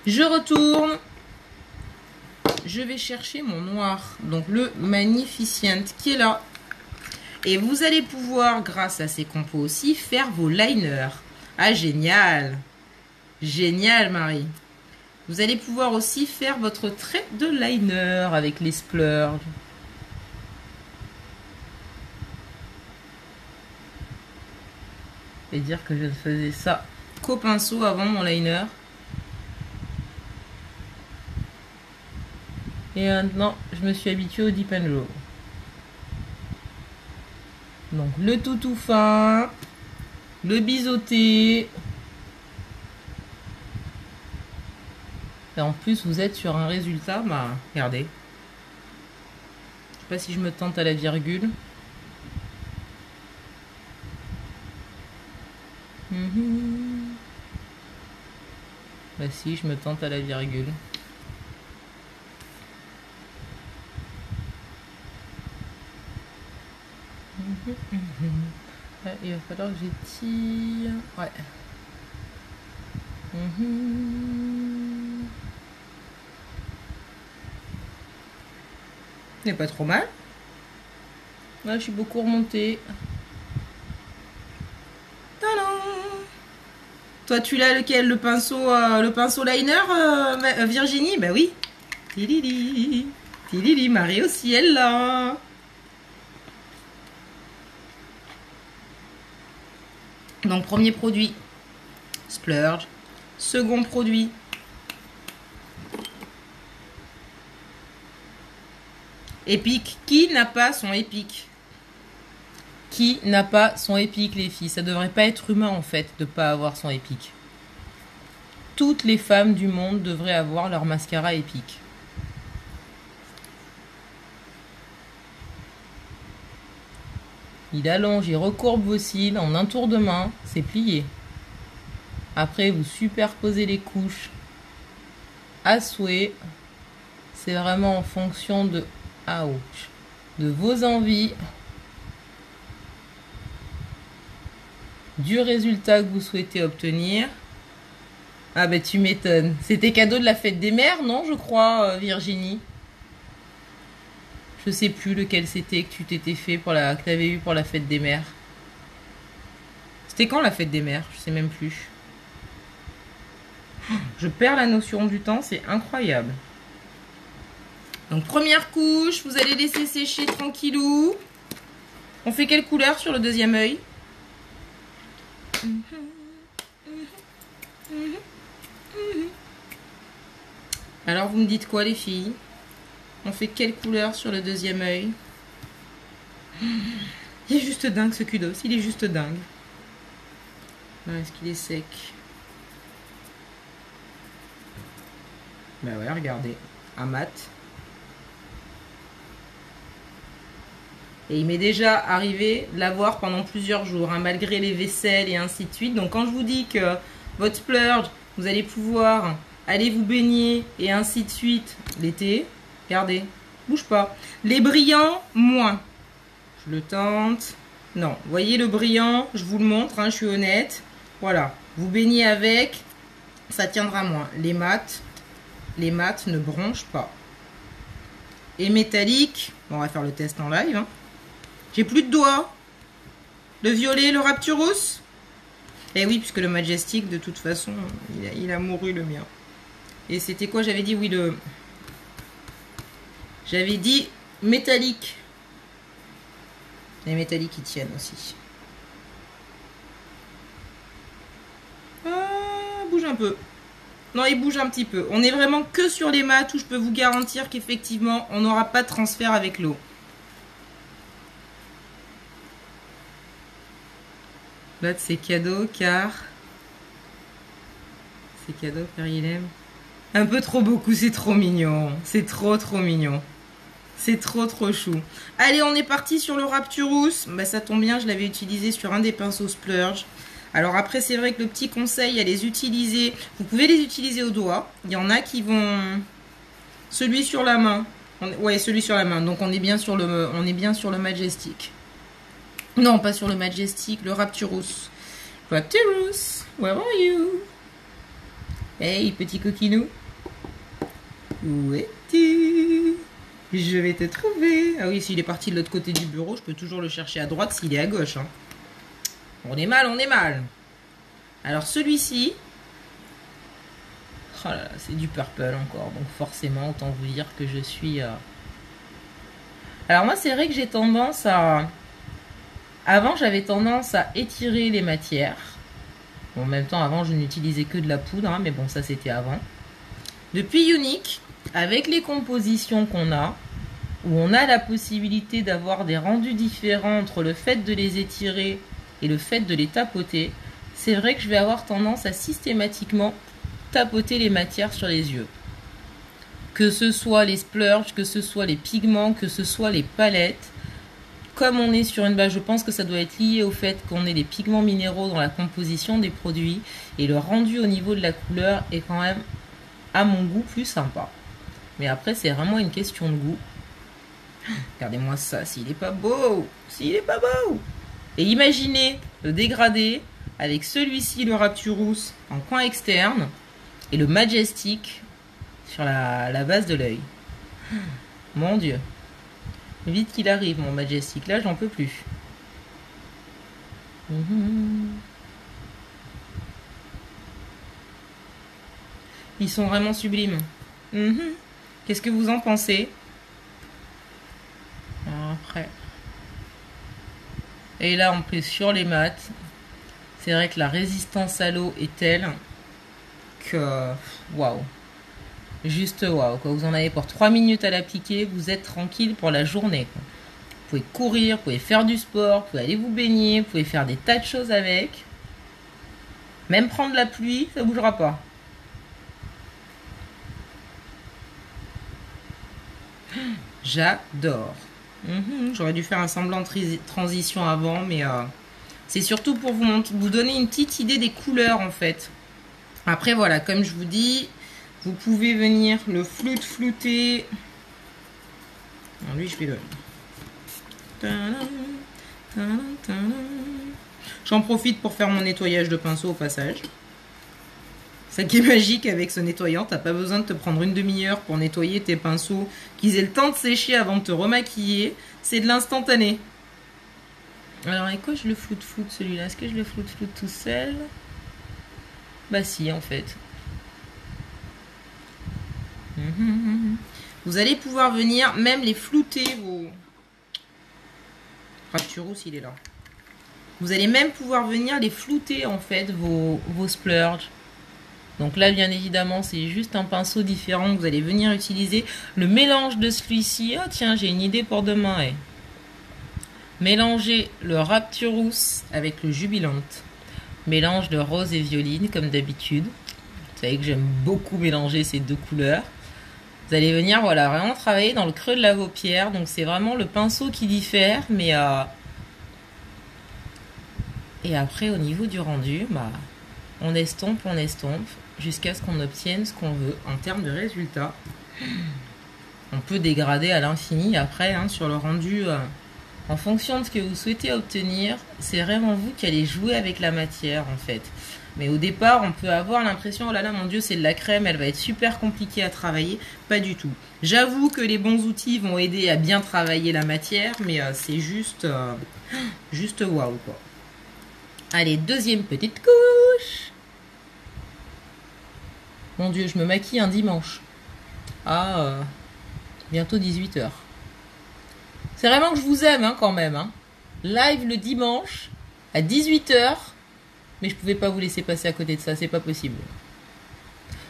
Je retourne. Je vais chercher mon noir. Donc, le Magnificent qui est là. Et vous allez pouvoir, grâce à ces compos aussi, faire vos liners. Ah, génial. Génial, Marie. Vous allez pouvoir aussi faire votre trait de liner avec les splurges. Et dire que je ne faisais ça qu'au pinceau avant mon liner. Et maintenant, je me suis habituée au Deep and Low. Donc, le tout fin, le biseauté. Et en plus, vous êtes sur un résultat, bah, regardez. Je sais pas si je me tente à la virgule. Bah si, je me tente à la virgule. Ouais, il va falloir que j'étire. Ouais. Il n'est pas trop mal. Là, je suis beaucoup remontée. Toi, tu l'as lequel? Le pinceau liner, Virginie? Bah oui. Tilili. Tilili, Marie aussi, elle l'a. Donc, premier produit, splurge. Second produit, épique. Qui n'a pas son épique? Qui n'a pas son épique, les filles? Ça devrait pas être humain, en fait, de pas avoir son épique. Toutes les femmes du monde devraient avoir leur mascara épique. Il allonge, il recourbe vos cils en un tour de main, c'est plié. Après, vous superposez les couches à souhait. C'est vraiment en fonction de, de vos envies, du résultat que vous souhaitez obtenir. Ah bah tu m'étonnes. C'était cadeau de la fête des mères, non, je crois, Virginie? Je sais plus lequel c'était que tu t'étais fait pour que t'avais eu pour la fête des mères. C'était quand la fête des mères? Je sais même plus. Je perds la notion du temps, c'est incroyable. Donc première couche, vous allez laisser sécher tranquillou. On fait quelle couleur sur le deuxième œil? Alors vous me dites quoi les filles? On fait quelle couleur sur le deuxième œil? Il est juste dingue ce kudos, il est juste dingue. Est-ce qu'il est sec? Bah ouais, regardez, un mat. Et il m'est déjà arrivé de l'avoir pendant plusieurs jours, hein, malgré les vaisselles et ainsi de suite. Donc quand je vous dis que votre splurge, vous allez pouvoir aller vous baigner et ainsi de suite l'été, regardez, bouge pas. Les brillants, moins. Je le tente. Non, vous voyez le brillant, je vous le montre, hein, je suis honnête. Voilà, vous baignez avec, ça tiendra moins. Les mat ne bronchent pas. Et métallique, bon, on va faire le test en live. Hein. J'ai plus de doigts. Le violet, le Rapturus. Eh oui, puisque le Majestic, de toute façon, il a mouru le mien. Et c'était quoi? J'avais dit, oui, j'avais dit métallique. Les métalliques qui tiennent aussi. Ah, bouge un peu. Non, il bouge un petit peu. On est vraiment que sur les mats où je peux vous garantir qu'effectivement, on n'aura pas de transfert avec l'eau. Là, c'est cadeau car... C'est cadeau car il aime. Un peu trop beaucoup, c'est trop mignon. C'est trop mignon. C'est trop chou. Allez, on est parti sur le Rapturus. Bah, ça tombe bien, je l'avais utilisé sur un des pinceaux Splurge. Alors après, c'est vrai que le petit conseil à les utiliser, vous pouvez les utiliser au doigt. Il y en a qui vont... Celui sur la main. Ouais, celui sur la main. Donc on est bien sur le Majestic. Non, pas sur le Majestic, le Rapturus. Rapturus, where are you? Hey, petit coquinou. Où es-tu? Je vais te trouver. Ah oui, s'il est parti de l'autre côté du bureau, je peux toujours le chercher à droite s'il est à gauche. Hein. On est mal, on est mal. Alors celui-ci... Oh là là, c'est du purple encore. Donc forcément, autant vous dire que je suis... Alors moi, c'est vrai que j'ai tendance à... Avant, j'avais tendance à étirer les matières. Bon, en même temps, avant, je n'utilisais que de la poudre. Hein, mais bon, ça, c'était avant. Depuis Younique, avec les compositions qu'on a, où on a la possibilité d'avoir des rendus différents entre le fait de les étirer et le fait de les tapoter, c'est vrai que je vais avoir tendance à systématiquement tapoter les matières sur les yeux. Que ce soit les splurges, que ce soit les pigments, que ce soit les palettes. Comme on est sur une base, je pense que ça doit être lié au fait qu'on ait des pigments minéraux dans la composition des produits. Et le rendu au niveau de la couleur est quand même, à mon goût, plus sympa. Mais après, c'est vraiment une question de goût. Regardez-moi ça, s'il est pas beau. S'il est pas beau. Et imaginez le dégradé avec celui-ci, le Rapturus, en coin externe. Et le Majestic sur la base de l'œil. Mon Dieu. Vite qu'il arrive, mon Majestic. Là, j'en peux plus. Ils sont vraiment sublimes. Qu'est-ce que vous en pensez? Après. Et là, en plus, sur les mats, c'est vrai que la résistance à l'eau est telle que... Waouh. Juste waouh, quoi. Vous en avez pour 3 minutes à l'appliquer, vous êtes tranquille pour la journée. Quoi. Vous pouvez courir, vous pouvez faire du sport, vous pouvez aller vous baigner, vous pouvez faire des tas de choses avec. Même prendre la pluie, ça ne bougera pas. J'adore. J'aurais dû faire un semblant de transition avant, mais c'est surtout pour vous donner une petite idée des couleurs en fait. Après voilà, comme je vous dis... Vous pouvez venir le flouter. Non, lui, je vais le... J'en profite pour faire mon nettoyage de pinceau au passage. Ça qui est magique avec ce nettoyant, t'as pas besoin de te prendre une demi-heure pour nettoyer tes pinceaux, qu'ils aient le temps de sécher avant de te remaquiller. C'est de l'instantané. Alors, et quoi je le floute celui-là? Est-ce que je le floute tout seul? Bah si, en fait. Vous allez pouvoir venir même les flouter vos... Rapturus, il est là. Vous allez même pouvoir venir les flouter en fait vos splurges. Donc là bien évidemment c'est juste un pinceau différent que vous allez venir utiliser. Le mélange de celui-ci, ah tiens j'ai une idée pour demain. Eh. Mélangez le Rapturus avec le Jubilant. Mélange de rose et violine comme d'habitude. Vous savez que j'aime beaucoup mélanger ces deux couleurs. Vous allez venir, voilà, vraiment travailler dans le creux de la paupière. Donc, c'est vraiment le pinceau qui diffère. Mais, et après, au niveau du rendu, bah, on estompe, jusqu'à ce qu'on obtienne ce qu'on veut en termes de résultats. On peut dégrader à l'infini après hein, sur le rendu. En fonction de ce que vous souhaitez obtenir, c'est vraiment vous qui allez jouer avec la matière en fait. Mais au départ, on peut avoir l'impression, oh là là, mon Dieu, c'est de la crème, elle va être super compliquée à travailler. Pas du tout. J'avoue que les bons outils vont aider à bien travailler la matière, mais c'est juste waouh quoi. Allez, deuxième petite couche. Mon Dieu, je me maquille un dimanche. Bientôt 18h. C'est vraiment que je vous aime hein, quand même. Hein. Live le dimanche à 18h. Mais je pouvais pas vous laisser passer à côté de ça, c'est pas possible.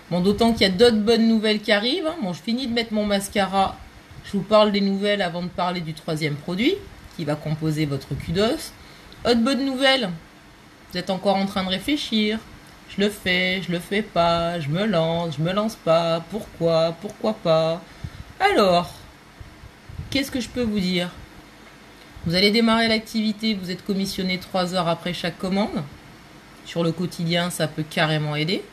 Bon, d'autant qu'il y a d'autres bonnes nouvelles qui arrivent. Hein. Bon, je finis de mettre mon mascara. Je vous parle des nouvelles avant de parler du troisième produit qui va composer votre kudos. Autre bonne nouvelle. Vous êtes encore en train de réfléchir. Je le fais pas, je me lance pas. Pourquoi pas. Alors, qu'est-ce que je peux vous dire? Vous allez démarrer l'activité, vous êtes commissionné 3 heures après chaque commande. Sur le quotidien, ça peut carrément aider.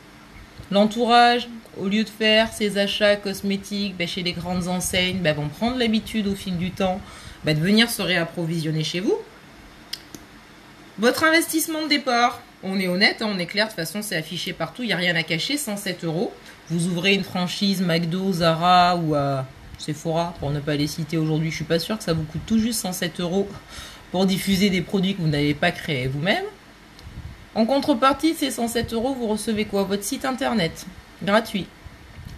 L'entourage, au lieu de faire ses achats cosmétiques chez les grandes enseignes, vont prendre l'habitude au fil du temps de venir se réapprovisionner chez vous. Votre investissement de départ, on est honnête, on est clair, de toute façon c'est affiché partout, il n'y a rien à cacher, 107 €. Vous ouvrez une franchise McDo, Zara ou Sephora, pour ne pas les citer aujourd'hui, je suis pas sûre que ça vous coûte tout juste 107 € pour diffuser des produits que vous n'avez pas créés vous-même. En contrepartie de ces 107 €, vous recevez quoi? Votre site internet, gratuit.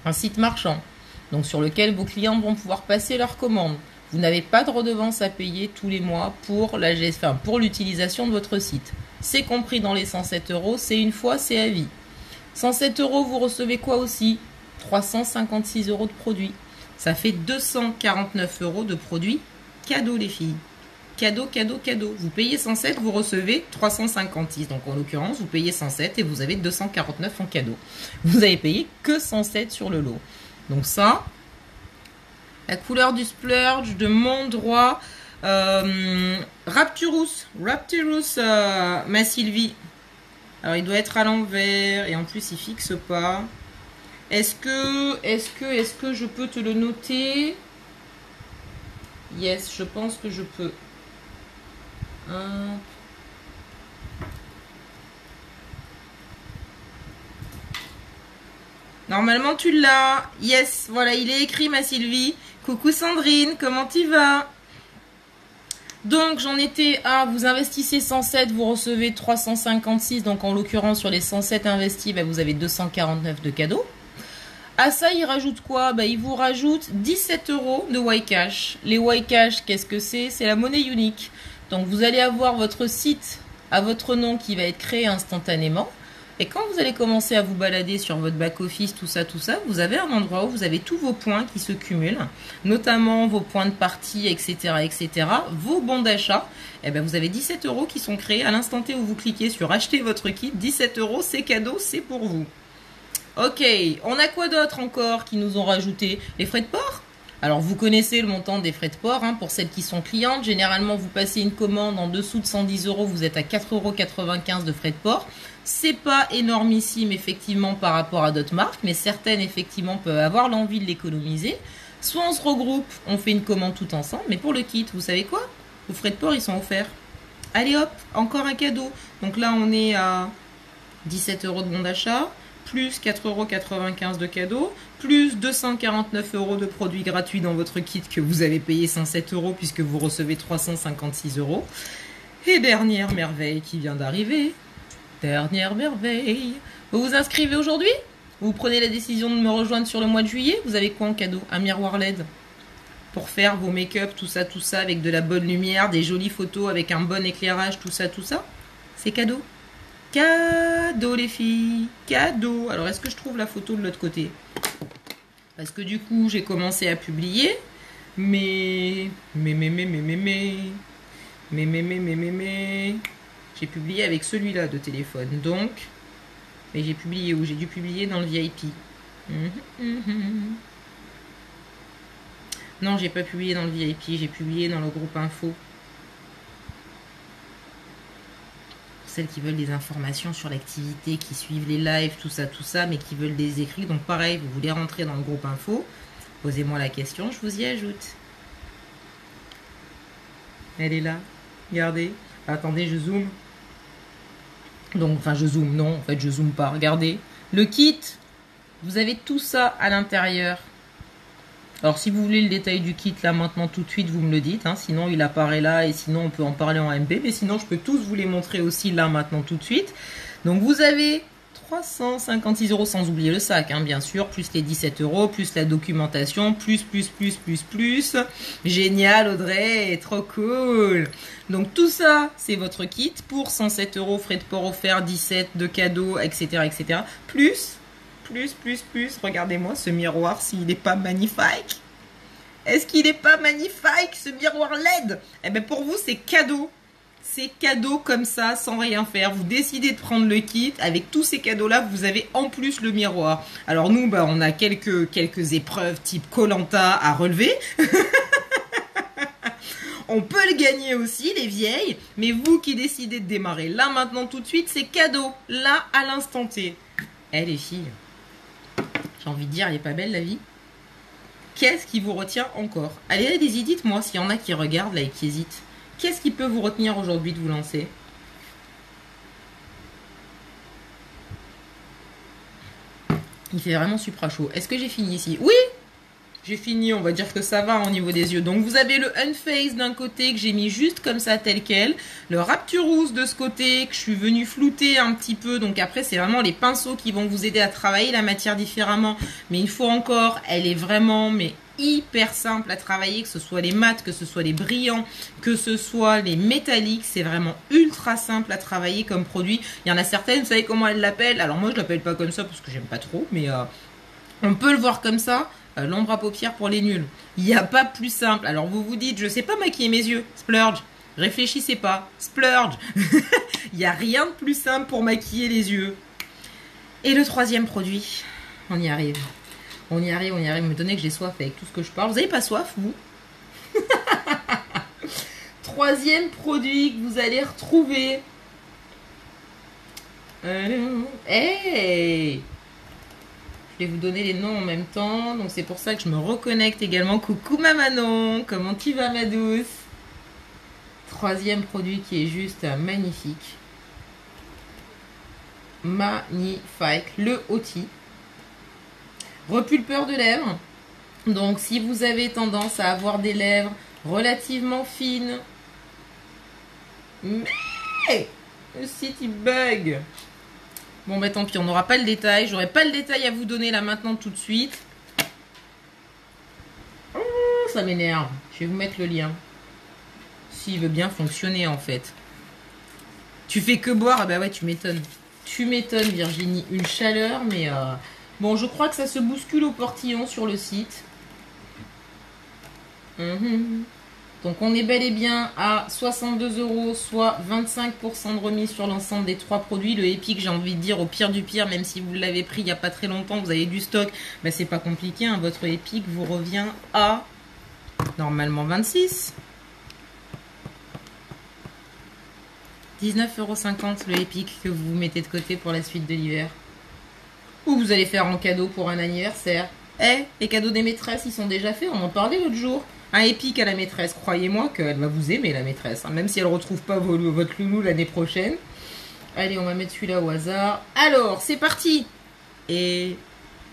Un site marchand, donc sur lequel vos clients vont pouvoir passer leurs commandes. Vous n'avez pas de redevance à payer tous les mois pour l'utilisation de votre site. C'est compris dans les 107 €, c'est une fois, c'est à vie. 107 €, vous recevez quoi aussi? 356 € de produits. Ça fait 249 € de produits cadeaux les filles. Cadeau. Vous payez 107, vous recevez 356. Donc en l'occurrence, vous payez 107 et vous avez 249 en cadeau. Vous avez payé que 107 sur le lot. Donc ça, la couleur du splurge de mon droit. Rapturous, ma Sylvie. Alors il doit être à l'envers et en plus il fixe pas. Est-ce que je peux te le noter? Yes, je pense que je peux. Normalement tu l'as. Yes, voilà, il est écrit ma Sylvie. Coucou Sandrine, comment tu vas? Donc j'en étais à, vous investissez 107, vous recevez 356. Donc en l'occurrence sur les 107 investis, vous avez 249 de cadeaux. À ça, il rajoute quoi? Il vous rajoute 17 € de Ycash. Les Ycash, qu'est-ce que c'est? C'est la monnaie unique. Donc vous allez avoir votre site à votre nom qui va être créé instantanément. Et quand vous allez commencer à vous balader sur votre back-office, tout ça, vous avez un endroit où vous avez tous vos points qui se cumulent, notamment vos points de partie, etc. Vos bons d'achat, vous avez 17 € qui sont créés à l'instant T où vous cliquez sur acheter votre kit. 17 €, c'est cadeau, c'est pour vous. Ok, on a quoi d'autre encore qui nous ont rajouté? Les frais de port. Alors vous connaissez le montant des frais de port pour celles qui sont clientes. Généralement vous passez une commande en dessous de 110 €, vous êtes à 4,95 € de frais de port. C'est pas énormissime effectivement par rapport à d'autres marques, mais certaines effectivement peuvent avoir l'envie de l'économiser. Soit on se regroupe, on fait une commande tout ensemble, mais pour le kit, vous savez quoi? Vos frais de port ils sont offerts. Allez hop, encore un cadeau. Donc là on est à 17 € de bon d'achat, plus 4,95 € de cadeaux, plus 249 € de produits gratuits dans votre kit que vous avez payé 107 € puisque vous recevez 356 €. Et dernière merveille qui vient d'arriver. Dernière merveille. Vous vous inscrivez aujourd'hui? Vous prenez la décision de me rejoindre sur le mois de juillet? Vous avez quoi en cadeau? Un miroir LED pour faire vos make-up, tout ça, avec de la bonne lumière, des jolies photos avec un bon éclairage, tout ça. C'est cadeau. Cadeau les filles, cadeau. Alors est-ce que je trouve la photo de l'autre côté? Parce que du coup j'ai commencé à publier, mais j'ai publié avec celui-là de téléphone. Donc, mais j'ai publié où? J'ai dû publier dans le VIP. Non, j'ai pas publié dans le VIP, j'ai publié dans le groupe info. Celles qui veulent des informations sur l'activité, qui suivent les lives, tout ça, mais qui veulent des écrits. Donc pareil, vous voulez rentrer dans le groupe info, Posez-moi la question, je vous y ajoute. Elle est là. Regardez. Attendez, je zoome. Donc, enfin, je zoome. Non, en fait, je zoome pas. Regardez. Le kit. Vous avez tout ça à l'intérieur. Alors, si vous voulez le détail du kit, là, maintenant, tout de suite, vous me le dites. Hein, sinon, il apparaît là. Et sinon, on peut en parler en MP. Mais sinon, je peux tous vous les montrer aussi, là, maintenant, tout de suite. Donc, vous avez 356 € sans oublier le sac, hein, bien sûr, plus les 17 €, plus la documentation, plus. Génial, Audrey, trop cool. Donc tout ça, c'est votre kit pour 107 €, frais de port offerts, 17 de cadeaux, etc., etc. Plus. Regardez-moi ce miroir, s'il n'est pas magnifique. Est-ce qu'il n'est pas magnifique, ce miroir LED? Eh bien, pour vous, c'est cadeau. C'est cadeau comme ça, sans rien faire. Vous décidez de prendre le kit. Avec tous ces cadeaux-là, vous avez en plus le miroir. Alors nous, bah, on a quelques épreuves type Koh-Lanta à relever. On peut le gagner aussi, les vieilles. Mais vous qui décidez de démarrer là, maintenant, tout de suite, c'est cadeau. Là, à l'instant T. Eh, les filles, j'ai envie de dire, elle est pas belle, la vie? Qu'est-ce qui vous retient encore? Allez, dites-moi s'il y en a qui regardent là et qui hésitent. Qu'est-ce qui peut vous retenir aujourd'hui de vous lancer? Il fait vraiment super chaud. Est-ce que j'ai fini ici? Oui! J'ai fini, on va dire que ça va au niveau des yeux. Donc vous avez le Unfazed d'un côté que j'ai mis juste comme ça tel quel. Le Rapturous de ce côté que je suis venue flouter un petit peu. Donc après c'est vraiment les pinceaux qui vont vous aider à travailler la matière différemment. Mais une fois encore, elle est vraiment hyper simple à travailler. Que ce soit les mats, que ce soit les brillants, que ce soit les métalliques. C'est vraiment ultra simple à travailler comme produit. Il y en a certaines, vous savez comment elles l'appellent? Alors moi je l'appelle pas comme ça parce que j'aime pas trop. Mais on peut le voir comme ça. L'ombre à paupières pour les nuls. Il n'y a pas plus simple. Alors vous vous dites, je sais pas maquiller mes yeux. Splurge. Réfléchissez pas. Splurge. Il n'y a rien de plus simple pour maquiller les yeux. Et le troisième produit, on y arrive. On y arrive. Me donnez que j'ai soif avec tout ce que je parle. Vous n'avez pas soif, vous? Troisième produit que vous allez retrouver. Hey! Je vais vous donner les noms en même temps. Donc c'est pour ça que je me reconnecte également. Coucou ma Manon, comment tu vas ma douce? Troisième produit qui est juste magnifique. Magnifique. Le Oti. Repulpeur de lèvres. Donc si vous avez tendance à avoir des lèvres relativement fines. Mais le site il bug. Bon bah tant pis, on n'aura pas le détail. J'aurai pas le détail à vous donner là maintenant tout de suite. Oh, ça m'énerve. Je vais vous mettre le lien. S'il veut bien fonctionner en fait. Tu fais que boire? Ah bah ouais, tu m'étonnes. Tu m'étonnes Virginie. Une chaleur mais... Bon, je crois que ça se bouscule au portillon sur le site. Donc on est bel et bien à 62 €, soit 25% de remise sur l'ensemble des trois produits. Le Epic, j'ai envie de dire au pire du pire, même si vous l'avez pris il n'y a pas très longtemps, vous avez du stock, ben c'est pas compliqué, hein. Votre Epic vous revient à normalement 26. 19,50 € le Epic que vous mettez de côté pour la suite de l'hiver. Ou vous allez faire en cadeau pour un anniversaire. Les cadeaux des maîtresses, ils sont déjà faits, on en parlait l'autre jour. Un Epic à la maîtresse, croyez-moi qu'elle va vous aimer la maîtresse, hein, même si elle ne retrouve pas votre loulou l'année prochaine. Allez, on va mettre celui-là au hasard. Alors, c'est parti. Et...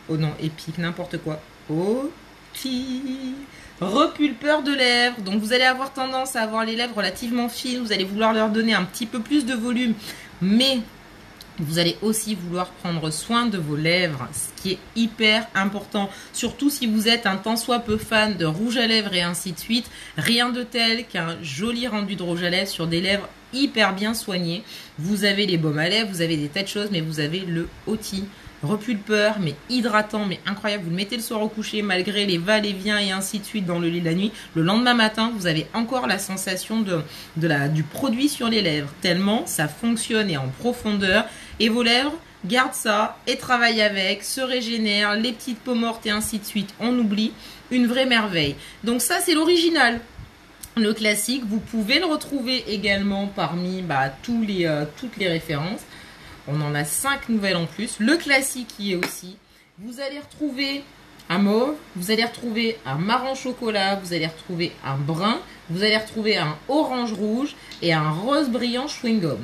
oh non, Epic, n'importe quoi. Oti. Repulpeur de lèvres. Donc vous allez avoir tendance à avoir les lèvres relativement fines. Vous allez vouloir leur donner un petit peu plus de volume. Mais... vous allez aussi vouloir prendre soin de vos lèvres, ce qui est hyper important. Surtout si vous êtes un tant soit peu fan de rouge à lèvres et ainsi de suite. Rien de tel qu'un joli rendu de rouge à lèvres sur des lèvres hyper bien soignées. Vous avez les baumes à lèvres, vous avez des tas de choses, mais vous avez le Oti. Repulpeur, mais hydratant, mais incroyable. Vous le mettez le soir au coucher, malgré les va-et-vient et ainsi de suite dans le lit la nuit. Le lendemain matin, vous avez encore la sensation du produit sur les lèvres. Tellement ça fonctionne et en profondeur. Et vos lèvres gardent ça et travaillent avec, se régénèrent, les petites peaux mortes et ainsi de suite. On oublie, une vraie merveille. Donc ça, c'est l'original. Le classique, vous pouvez le retrouver également parmi toutes les références. On en a 5 nouvelles en plus. Le classique y est aussi. Vous allez retrouver un mauve, vous allez retrouver un marron chocolat, vous allez retrouver un brun, vous allez retrouver un orange rouge et un rose brillant chewing-gum.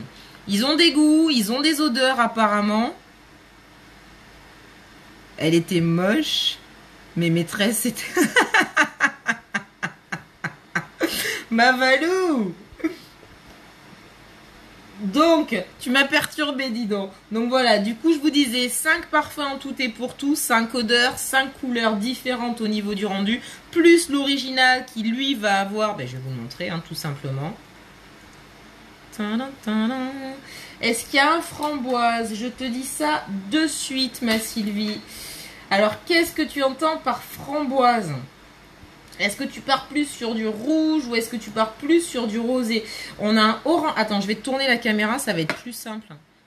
Ils ont des goûts, ils ont des odeurs apparemment. Elle était moche, mais maîtresse c'était... Ma Valou! Donc, tu m'as perturbé, dis donc. Donc voilà, du coup, je vous disais 5 parfums en tout et pour tout, 5 odeurs, 5 couleurs différentes au niveau du rendu, plus l'original qui, lui, va avoir... Ben, je vais vous le montrer, hein, tout simplement. Est-ce qu'il y a un framboise? Je te dis ça de suite, ma Sylvie. Alors, qu'est-ce que tu entends par framboise? Est-ce que tu pars plus sur du rouge ou est-ce que tu pars plus sur du rosé? On a un orange. Attends, je vais tourner la caméra, ça va être plus simple.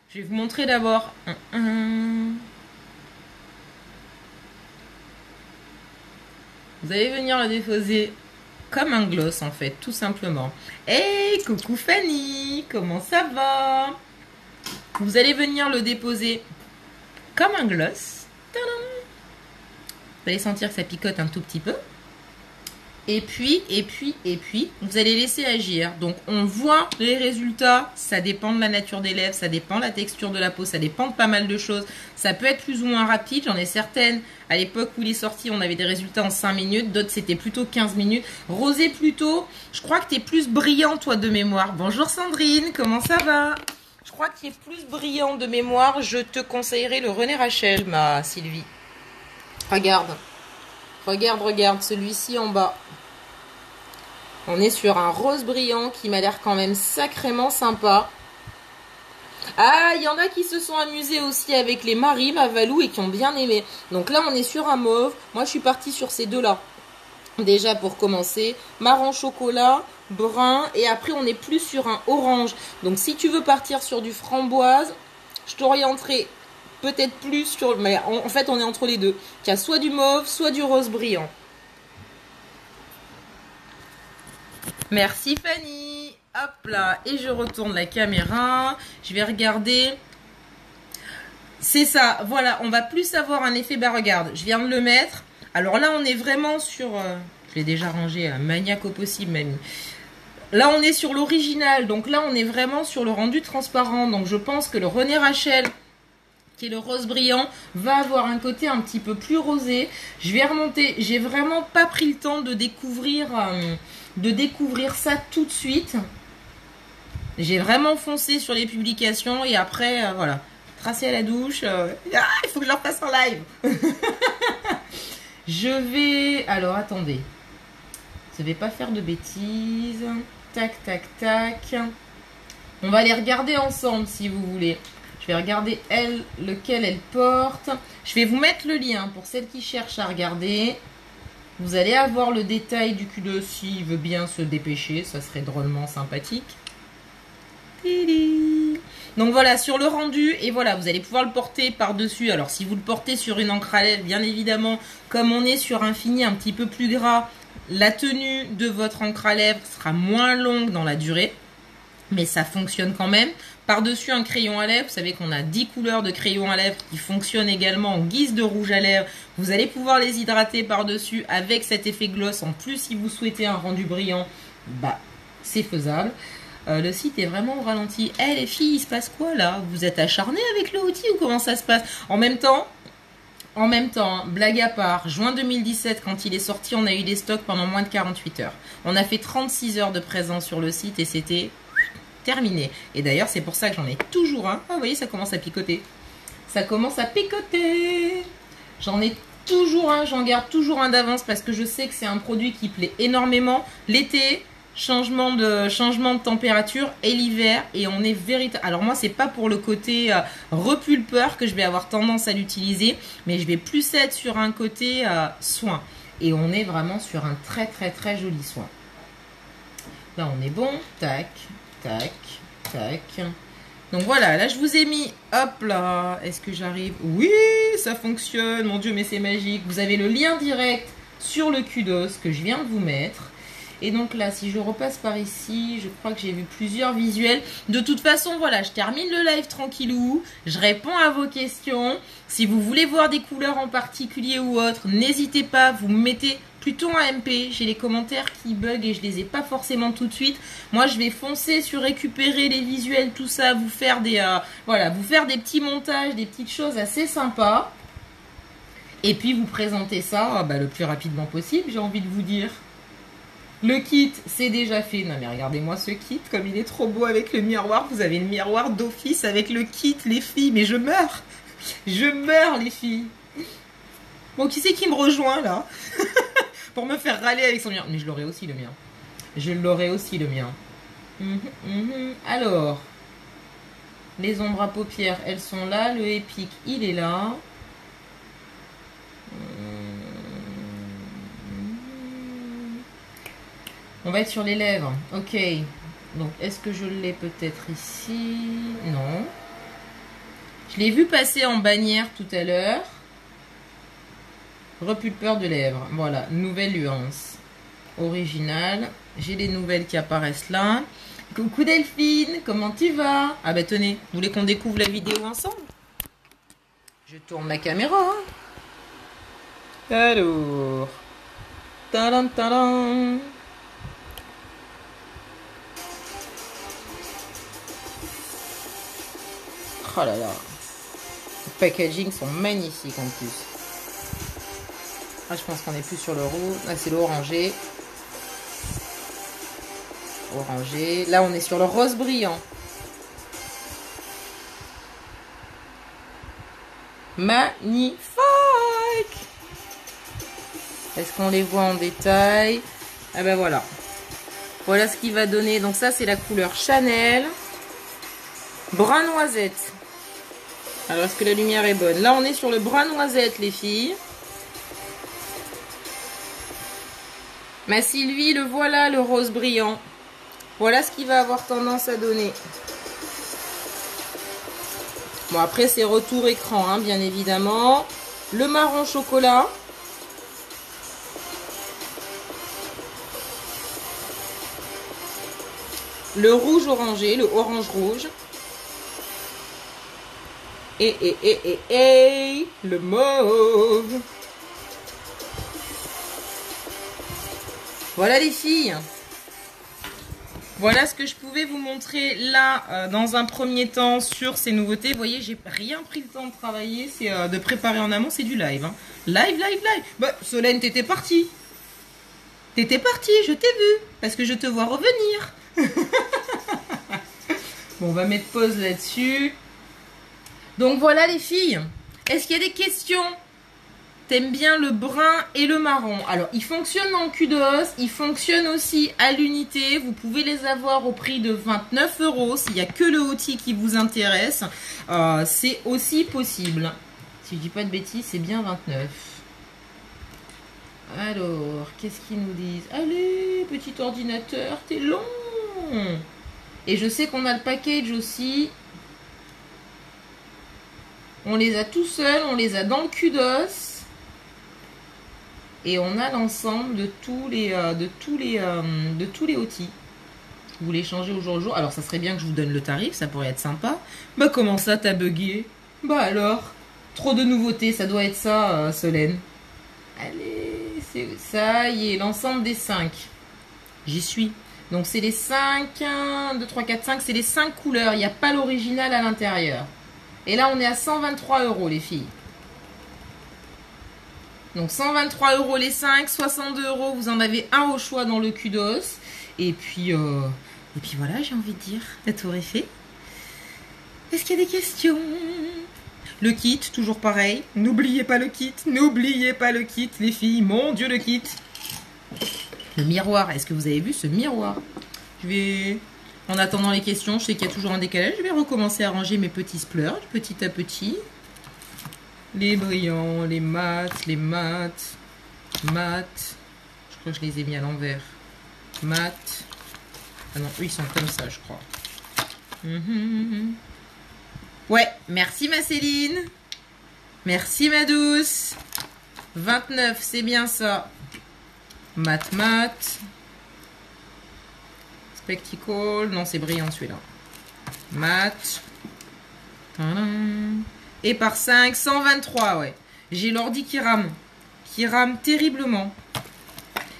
Je vais vous montrer d'abord. Vous allez venir le déposer comme un gloss en fait, tout simplement. Hey, coucou Fanny, comment ça va? Vous allez venir le déposer comme un gloss. Tadam! Vous allez sentir que ça picote un tout petit peu. Et puis, vous allez laisser agir. Donc, on voit les résultats. Ça dépend de la nature des lèvres, ça dépend de la texture de la peau, ça dépend de pas mal de choses. Ça peut être plus ou moins rapide. J'en ai certaines. À l'époque où il est sorti, on avait des résultats en 5 minutes. D'autres, c'était plutôt 15 minutes. Rosé plutôt. Je crois que tu es plus brillant, toi, de mémoire. Bonjour Sandrine, comment ça va? Je crois que tu es plus brillant de mémoire. Je te conseillerais le René Rachel, ma Sylvie. Regarde. Regarde, celui-ci en bas. On est sur un rose brillant qui m'a l'air quand même sacrément sympa. Ah, il y en a qui se sont amusés aussi avec les maris, ma Valou, et qui ont bien aimé. Donc là, on est sur un mauve. Moi, je suis partie sur ces deux-là. Déjà, pour commencer, marron chocolat, brun, et après, on est plus sur un orange. Donc, si tu veux partir sur du framboise, je t'orienterai peut-être plus sur... Mais en fait, on est entre les deux. Il y a soit du mauve, soit du rose brillant. Merci Fanny. Hop là. Et je retourne la caméra. Je vais regarder. C'est ça. Voilà. On va plus avoir un effet... Bah regarde. Je viens de le mettre. Alors là, on est vraiment sur... je l'ai déjà rangé. Maniaque au possible, mamie. Là, on est sur l'original. Donc là, on est vraiment sur le rendu transparent. Donc je pense que le René Rachel... qui est le rose brillant, va avoir un côté un petit peu plus rosé. Je vais remonter. J'ai vraiment pas pris le temps de découvrir ça tout de suite. J'ai vraiment foncé sur les publications et après, voilà, tracé à la douche. Il faut que je leur fasse en live. Je vais... Alors, attendez. Je vais pas faire de bêtises. Tac, tac, tac. On va les regarder ensemble si vous voulez. Je vais regarder lequel elle porte. Je vais vous mettre le lien pour celles qui cherchent à regarder. Vous allez avoir le détail du Q2 s'il veut bien se dépêcher. Ça serait drôlement sympathique. Donc voilà, sur le rendu. Et voilà, vous allez pouvoir le porter par-dessus. Alors si vous le portez sur une encre à lèvres, bien évidemment, comme on est sur un fini un petit peu plus gras, la tenue de votre encre à lèvres sera moins longue dans la durée. Mais ça fonctionne quand même. Par-dessus un crayon à lèvres, vous savez qu'on a 10 couleurs de crayon à lèvres qui fonctionnent également en guise de rouge à lèvres. Vous allez pouvoir les hydrater par-dessus avec cet effet gloss. En plus, si vous souhaitez un rendu brillant, bah, c'est faisable. Le site est vraiment au ralenti. Eh les filles, il se passe quoi là? Vous êtes acharnés avec le outil ou comment ça se passe? En même temps, blague à part, juin 2017, quand il est sorti, on a eu des stocks pendant moins de 48 heures. On a fait 36 heures de présence sur le site et c'était... terminé. Et d'ailleurs, c'est pour ça que j'en ai toujours un. Ah, vous voyez, ça commence à picoter. Ça commence à picoter. J'en ai toujours un. J'en garde toujours un d'avance parce que je sais que c'est un produit qui plaît énormément. L'été, changement de température et l'hiver. Et on est véritable. Alors moi, c'est pas pour le côté repulpeur que je vais avoir tendance à l'utiliser. Mais je vais plus être sur un côté soin. Et on est vraiment sur un très très très joli soin. Là, on est bon. Tac. Tac, tac. Donc voilà, là je vous ai mis, hop là, est-ce que j'arrive? Oui, ça fonctionne, mon Dieu, mais c'est magique. Vous avez le lien direct sur le Kudos que je viens de vous mettre. Et donc là, si je repasse par ici, je crois que j'ai vu plusieurs visuels. De toute façon, voilà, je termine le live tranquillou. Je réponds à vos questions. Si vous voulez voir des couleurs en particulier ou autre, n'hésitez pas, vous me mettez plutôt un MP. J'ai les commentaires qui bug et je les ai pas forcément tout de suite. Moi, je vais foncer sur récupérer les visuels, tout ça, vous faire des, voilà, vous faire des petits montages, des petites choses assez sympas. Et puis vous présenter ça le plus rapidement possible, j'ai envie de vous dire. Le kit, c'est déjà fait. Non mais regardez-moi ce kit, comme il est trop beau avec le miroir. Vous avez le miroir d'office avec le kit, les filles. Mais je meurs. Je meurs, les filles. Bon, qui c'est qui me rejoint, là? Pour me faire râler avec son miroir. Mais je l'aurai aussi, le mien. Je l'aurai aussi, le mien. Alors, les ombres à paupières, elles sont là. Le épique, il est là. On va être sur les lèvres. Ok. Donc, est-ce que je l'ai peut-être ici? Non. Je l'ai vu passer en bannière tout à l'heure. Repulpeur de lèvres. Voilà. Nouvelle nuance. Originale. J'ai les nouvelles qui apparaissent là. Coucou Delphine. Comment tu vas? Ah bah tenez. Vous voulez qu'on découvre la vidéo ensemble? Je tourne ma caméra. Alors. Tadam, tadam. Oh là là. Les packaging sont magnifiques en plus. Ah, je pense qu'on est plus sur le rouge. Ah, c'est l'orangé. Orangé. Là, on est sur le rose brillant. Magnifique. Est-ce qu'on les voit en détail? Ah ben voilà. Voilà ce qu'il va donner. Donc ça, c'est la couleur Chanel. Brun noisette. Alors, est-ce que la lumière est bonne? Là, on est sur le brun noisette, les filles. Ma Sylvie, le voilà, le rose brillant. Voilà ce qu'il va avoir tendance à donner. Bon, après, c'est retour écran, hein, bien évidemment. Le marron chocolat. Le rouge orangé, le orange rouge. Et le mauve. Voilà les filles. Voilà ce que je pouvais vous montrer là dans un premier temps sur ces nouveautés. Vous voyez, j'ai rien pris le temps de travailler, c'est de préparer en amont, c'est du live. Hein. Live. Bah, Solène, t'étais partie. T'étais partie, je t'ai vu, parce que je te vois revenir. Bon, on va mettre pause là-dessus. Donc voilà les filles, est-ce qu'il y a des questions? T'aimes bien le brun et le marron. Alors, ils fonctionnent en cul d'os, ils fonctionnent aussi à l'unité. Vous pouvez les avoir au prix de 29 €. S'il n'y a que le outil qui vous intéresse, c'est aussi possible. Si je dis pas de bêtises, c'est bien 29. Alors, qu'est-ce qu'ils nous disent? Allez, petit ordinateur, t'es long. Et je sais qu'on a le package aussi. On les a tout seuls, on les a dans le cul d'os. Et on a l'ensemble de tous les outils. Vous les changez au jour le jour. Alors ça serait bien que je vous donne le tarif, ça pourrait être sympa. Bah comment ça, t'as bugué? Bah alors, trop de nouveautés, ça doit être ça, Solène. Allez, ça y est, l'ensemble des 5. J'y suis. Donc c'est les 5, 1, 2, 3, 4, 5, c'est les 5 couleurs. Il n'y a pas l'original à l'intérieur. Et là, on est à 123 € les filles. Donc 123 € les 5, 62 €, vous en avez un au choix dans le cul d'os. Et puis voilà, j'ai envie de dire, la tour est fait. Est-ce qu'il y a des questions? Le kit, toujours pareil. N'oubliez pas le kit, les filles. Mon Dieu, le kit. Le miroir, est-ce que vous avez vu ce miroir? Je vais, en attendant les questions, je sais qu'il y a toujours un décalage. Je vais recommencer à ranger mes petits splurges, petit à petit. Les brillants, les mats. Je crois que je les ai mis à l'envers. Mat. Ah non, eux ils sont comme ça, je crois. Ouais, merci ma Céline. Merci ma douce. 29, c'est bien ça. Mat. Spectacle. Non, c'est brillant celui-là. Mat. Tadam. Et par 5, 123, ouais. J'ai l'ordi qui rame. Qui rame terriblement.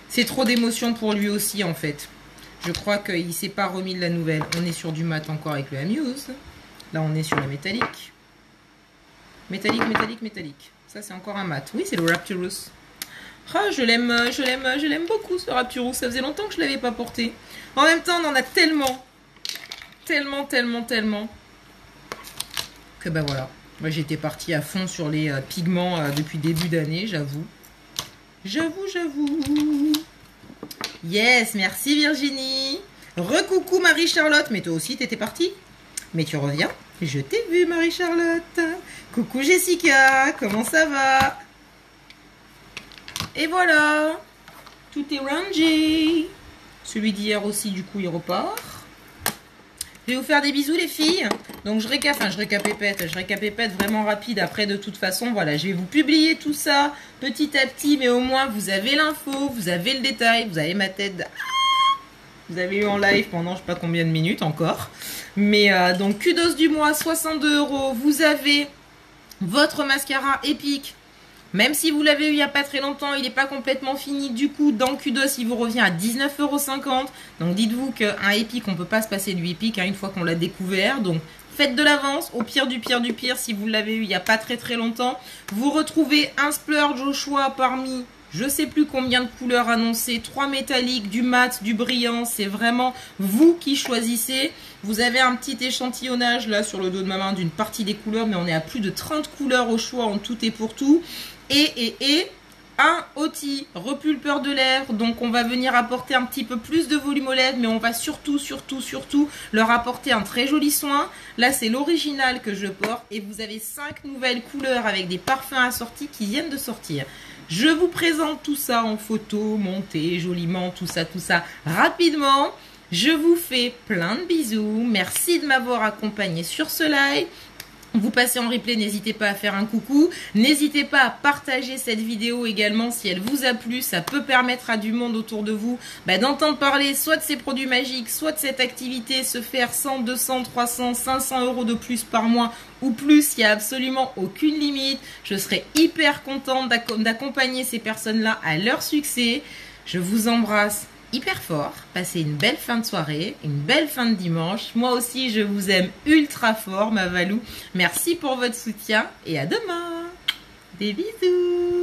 C'est trop d'émotions pour lui aussi, en fait. Je crois qu'il ne s'est pas remis de la nouvelle. On est sur du mat encore avec le Amuse. Là, on est sur le métallique. Métallique, métallique, métallique. Ça, c'est encore un mat. Oui, c'est le Rapturus. Ah, je l'aime beaucoup, ce Rapturus. Ça faisait longtemps que je ne l'avais pas porté. En même temps, on en a tellement. Tellement, tellement, tellement. Que ben voilà. Moi, j'étais partie à fond sur les pigments depuis début d'année, j'avoue. J'avoue. Yes, merci Virginie. Recoucou Marie-Charlotte. Mais toi aussi, t'étais partie? Mais tu reviens? Je t'ai vu Marie-Charlotte. Coucou Jessica, comment ça va? Et voilà. Tout est rangé. Celui d'hier aussi, du coup, il repart. Je vais vous faire des bisous les filles. Donc je récapépète vraiment rapide. Après de toute façon, voilà, je vais vous publier tout ça petit à petit. Mais au moins vous avez l'info, vous avez le détail, vous avez ma tête. Vous avez eu en live pendant je sais pas combien de minutes encore. Mais donc kudos du mois, 62 €. Vous avez votre mascara épique. Même si vous l'avez eu il n'y a pas très longtemps, il n'est pas complètement fini. Du coup, dans Kudos, il vous revient à 19,50 €. Donc, dites-vous qu'un épique, on ne peut pas se passer du épique une fois qu'on l'a découvert. Donc, faites de l'avance. Au pire du pire du pire, si vous l'avez eu il n'y a pas très très longtemps, vous retrouvez un splurge au choix parmi je sais plus combien de couleurs annoncées. 3 métalliques, du mat, du brillant. C'est vraiment vous qui choisissez. Vous avez un petit échantillonnage là sur le dos de ma main d'une partie des couleurs. Mais on est à plus de 30 couleurs au choix en tout et pour tout. Et un outil repulpeur de lèvres. Donc on va venir apporter un petit peu plus de volume aux lèvres, mais on va surtout leur apporter un très joli soin. Là c'est l'original que je porte et vous avez 5 nouvelles couleurs avec des parfums assortis qui viennent de sortir. Je vous présente tout ça en photo, monté joliment, tout ça rapidement. Je vous fais plein de bisous. Merci de m'avoir accompagné sur ce live. Vous passez en replay, n'hésitez pas à faire un coucou. N'hésitez pas à partager cette vidéo également si elle vous a plu. Ça peut permettre à du monde autour de vous d'entendre parler soit de ces produits magiques, soit de cette activité, se faire 100, 200, 300, 500 € de plus par mois ou plus. Il n'y a absolument aucune limite. Je serai hyper contente d'accompagner ces personnes-là à leur succès. Je vous embrasse hyper fort, passez une belle fin de soirée, une belle fin de dimanche. Moi aussi, je vous aime ultra fort, ma Valou. Merci pour votre soutien et à demain. Des bisous.